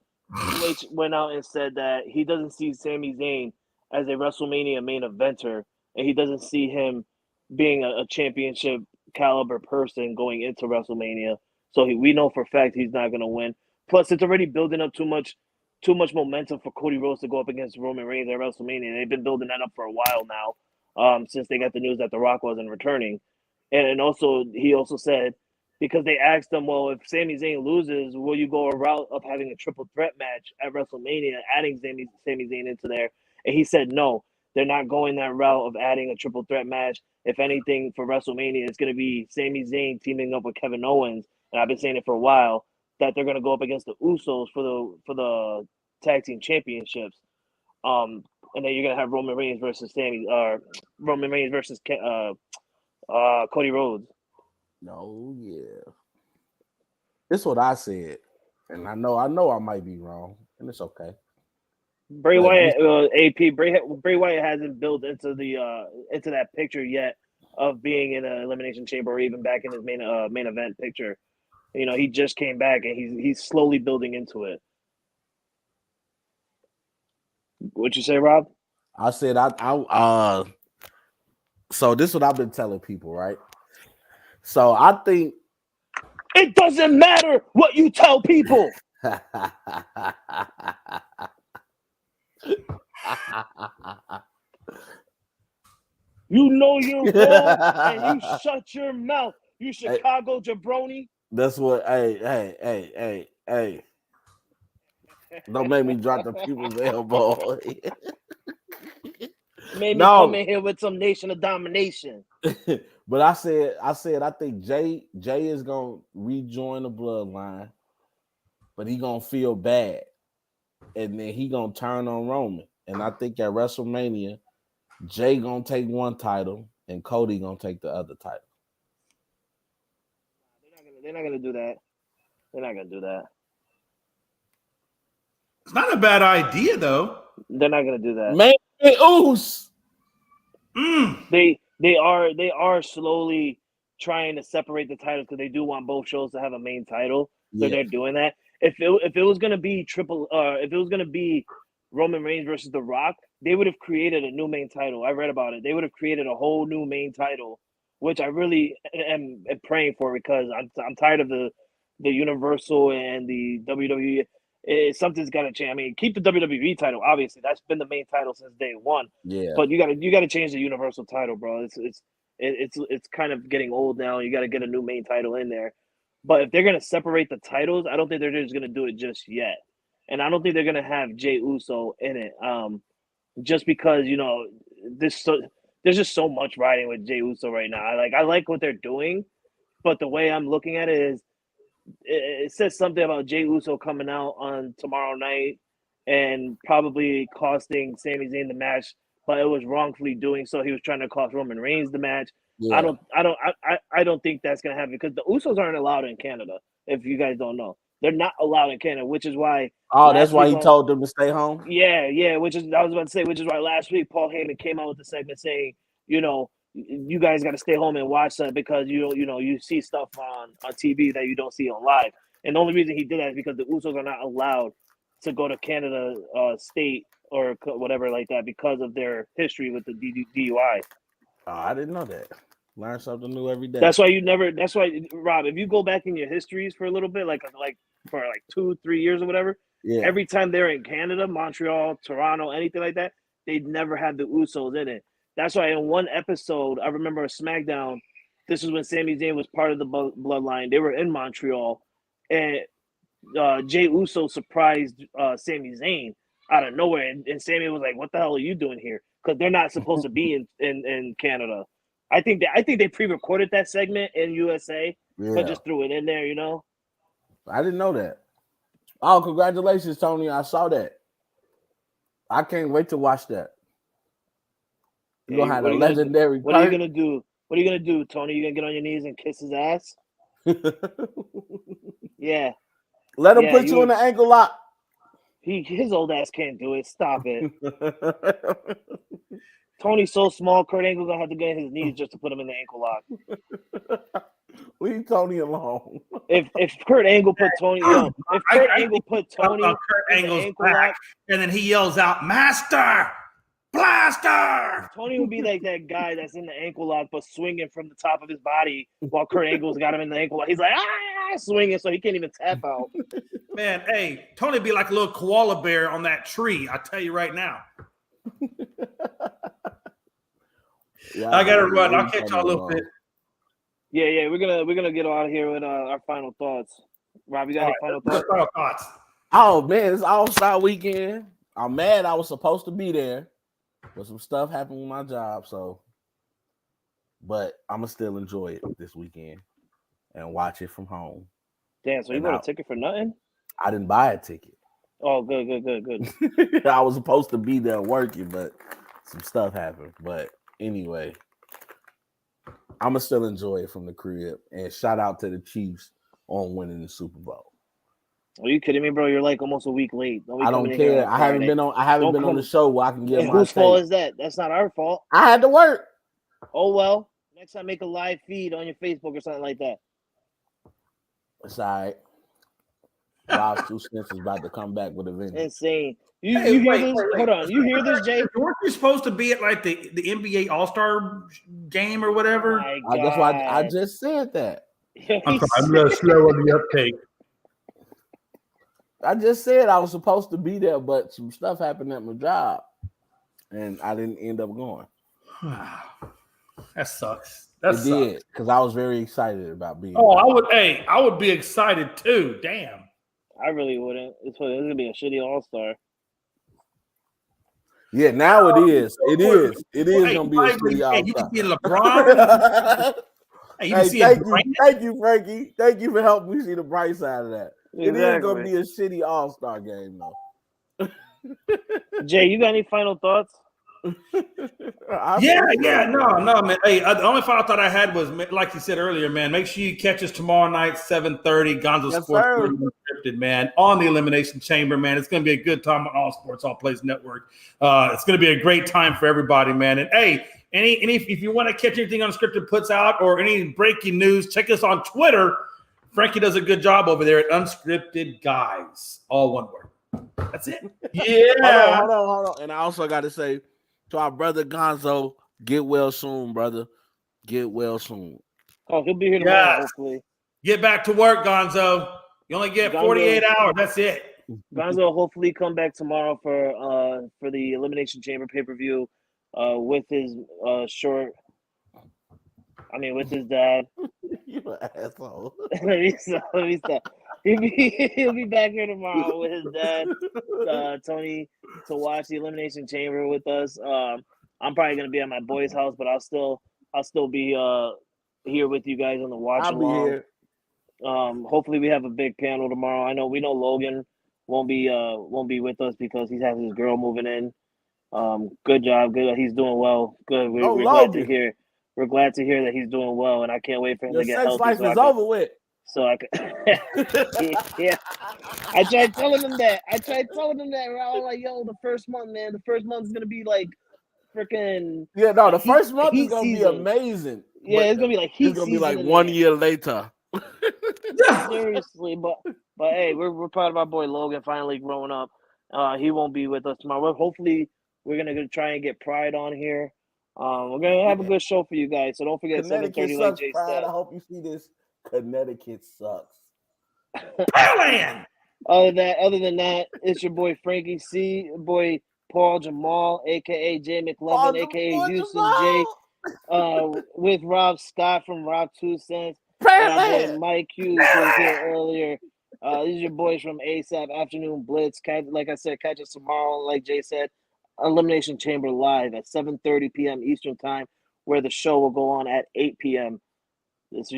went out and said that he doesn't see Sami Zayn as a WrestleMania main eventer, and he doesn't see him being a championship caliber person going into WrestleMania, So we know for a fact he's not going to win. Plus, it's already building up too much momentum for Cody Rhodes to go up against Roman Reigns at WrestleMania. They've been building that up for a while now, since they got the news that The Rock wasn't returning. And also, he also said, because they asked him, well, if Sami Zayn loses, will you go a route of having a triple threat match at WrestleMania, adding Sami Zayn into there? And he said no, they're not going that route of adding a triple threat match. If anything, for WrestleMania, it's going to be Sami Zayn teaming up with Kevin Owens, and I've been saying it for a while, that they're going to go up against the Usos for the tag team championships. And then you're going to have Roman Reigns versus Cody Rhodes. No, yeah. This is what I said. And I know I might be wrong, and it's okay. Bray Wyatt, Bray Wyatt hasn't built into that picture yet of being in an elimination chamber or even back in his main event picture. You know, he just came back and he's slowly building into it. What'd you say, Rob? I said so this is what I've been telling people, right? So I think it doesn't matter what you tell people. You know you're wrong, and you shut your mouth. You Chicago jabroni. That's what. Hey. Don't make me drop the people's elbow. Made me come in here with some Nation of Domination. But I said I think Jay is gonna rejoin the bloodline, but he gonna feel bad, and then he gonna turn on Roman. And I think at WrestleMania, Jay gonna take one title and Cody gonna take the other title. They're not gonna do that. They're not gonna do that. It's not a bad idea, though. They're not gonna do that. Man, Oos. They are slowly trying to separate the titles because they do want both shows to have a main title. So they're doing that. If it was gonna be if it was gonna be Roman Reigns versus The Rock, they would have created a new main title. I read about it. They would have created a whole new main title, which I really am praying for because I'm tired of the Universal and the WWE. Something's got to change. I mean, keep the WWE title. Obviously, that's been the main title since day one. Yeah. But you got to change the Universal title, bro. It's kind of getting old now. You got to get a new main title in there. But if they're gonna separate the titles, I don't think they're just gonna do it just yet. And I don't think they're gonna have Jey Uso in it. Just because there's just so much riding with Jey Uso right now. I like what they're doing, but the way I'm looking at it is. It says something about Jey Uso coming out on tomorrow night and probably costing Sami Zayn the match, but it was wrongfully doing so. He was trying to cost Roman Reigns the match. Yeah. I don't think that's gonna happen because the Usos aren't allowed in Canada. If you guys don't know, they're not allowed in Canada, which is why. Oh, that's why he told them to stay home. Yeah. I was about to say, which is why last week Paul Heyman came out with the segment saying, you guys got to stay home and watch that because you see stuff on TV that you don't see on live. And the only reason he did that is because the Usos are not allowed to go to Canada state or whatever like that because of their history with the DUI. Oh, I didn't know that. Learn something new every day. That's why Rob, if you go back in your histories for a little bit, like for 2-3 years or whatever, every time they're in Canada, Montreal, Toronto, anything like that, they'd never had the Usos in it. That's why in one episode, I remember a SmackDown, this was when Sami Zayn was part of the bloodline. They were in Montreal, and Jey Uso surprised Sami Zayn out of nowhere. And Sami was like, what the hell are you doing here? Because they're not supposed to be in Canada. I think they pre-recorded that segment in USA, but just threw it in there, I didn't know that. Oh, congratulations, Tony. I saw that. I can't wait to watch that. You're gonna have a legendary. What are you gonna do? What are you gonna do, Tony? You gonna get on your knees and kiss his ass? Yeah. Let him put you in the ankle lock. His old ass can't do it. Stop it. Tony's so small. Kurt Angle's gonna have to get his knees just to put him in the ankle lock. Leave Tony alone. If Kurt Angle put Tony, if Kurt Angle put Tony Kurt Angle's back, and then he yells out, "Master!" Blaster! Tony would be like that guy that's in the ankle lock but swinging from the top of his body while Kurt Angle's got him in the ankle lock. He's like, swinging so he can't even tap out. Man, hey, Tony be like a little koala bear on that tree. I tell you right now. Yeah, I gotta run. I'll catch y'all a little bit. Yeah. We're gonna get out of here with our final thoughts. Rob, you got any final thoughts? Oh man, it's All-Star weekend. I'm mad I was supposed to be there, but some stuff happened with my job. But I'm gonna still enjoy it this weekend and watch it from home. Damn, so you bought a ticket for nothing? I didn't buy a ticket. Oh, good. I was supposed to be there working, but some stuff happened. But anyway, I'm gonna still enjoy it from the crib. And shout out to the Chiefs on winning the Super Bowl. Are you kidding me, bro? You're like almost a week late. I don't care. I haven't been on the show where I can get my whose fault is that? That's not our fault. I had to work. Oh well. Next time, make a live feed on your Facebook or something like that. It's all right. Rob's 2 cents is about to come back with a vengeance. Insane. You hear this? Hold on. You hear this, Jay? Weren't you supposed to be at like the NBA All-Star game or whatever? That's why I just said that. I'm a little slow on the uptake. I just said I was supposed to be there, but some stuff happened at my job, and I didn't end up going. That sucks. It did, because I was very excited about being. Oh, I would be excited too. Damn. I really wouldn't. It's gonna be a shitty All-Star. Yeah, now it is. It is. It is gonna be a shitty All-Star. You can see LeBron. Thank you, Frankie. Thank you for helping me see the bright side of that. Exactly. It is gonna be a shitty All-Star game, though. Jay, you got any final thoughts? No, man. Hey, the only final thought I had was, like you said earlier, man. Make sure you catch us tomorrow night, 7:30, Gonzo Sports Unscripted, man, on the Elimination Chamber, man. It's going to be a good time on All Sports, All Plays Network. It's going to be a great time for everybody, man. And hey, if you want to catch anything Unscripted puts out or any breaking news, check us on Twitter. Frankie does a good job over there at Unscripted Guys, all one word. That's it. Yeah. Hold on. And I also got to say, to our brother Gonzo, get well soon, brother. Get well soon. Oh, he'll be here tomorrow, hopefully. Get back to work, Gonzo. You only get 48 hours. That's it. Gonzo will hopefully come back tomorrow for the Elimination Chamber pay-per-view with his with his dad. You an asshole. Let me stop. He'll be back here tomorrow with his dad, Tony, to watch the Elimination Chamber with us. I'm probably gonna be at my boy's house, but I'll still be here with you guys on the watch along. Be here. Hopefully we have a big panel tomorrow. We know Logan won't be with us because he has his girl moving in. Good job, good. He's doing well. Good. We're glad to hear. We're glad to hear that he's doing well, and I can't wait for him to get healthy. Your sex life is over with. So I could, yeah. I tried telling him that. I was like, yo, the first month is gonna be like freaking. Yeah, no, the first month is gonna be amazing. Yeah, it's gonna be like it's gonna be like 1 year later. Seriously, but hey, we're proud of our boy Logan finally growing up. He won't be with us tomorrow. Hopefully, we're gonna try and get Pride on here. We're gonna have a good show for you guys. So don't forget 7:30, like Jay said. I hope you see this. Connecticut sucks. Other than that, it's your boy Frankie C, your boy Paul Jamal, aka Jay McLovin, aka Houston J, with Rob Scott from Rob 2 Cents, and Mike Hughes who was here earlier. These are your boys from ASAP Afternoon Blitz. Like I said, catch us tomorrow. Like Jay said, Elimination Chamber live at 7:30 p.m. Eastern Time, where the show will go on at 8 p.m. Just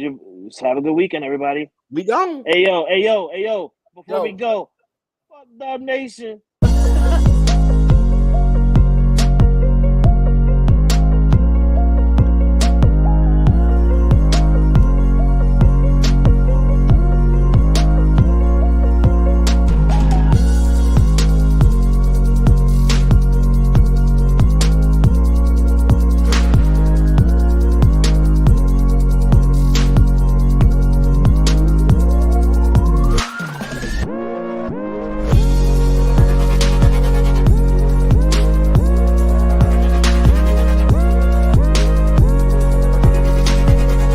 have a good weekend, everybody. We gone. Hey yo. Before we go, fuck Dub Nation.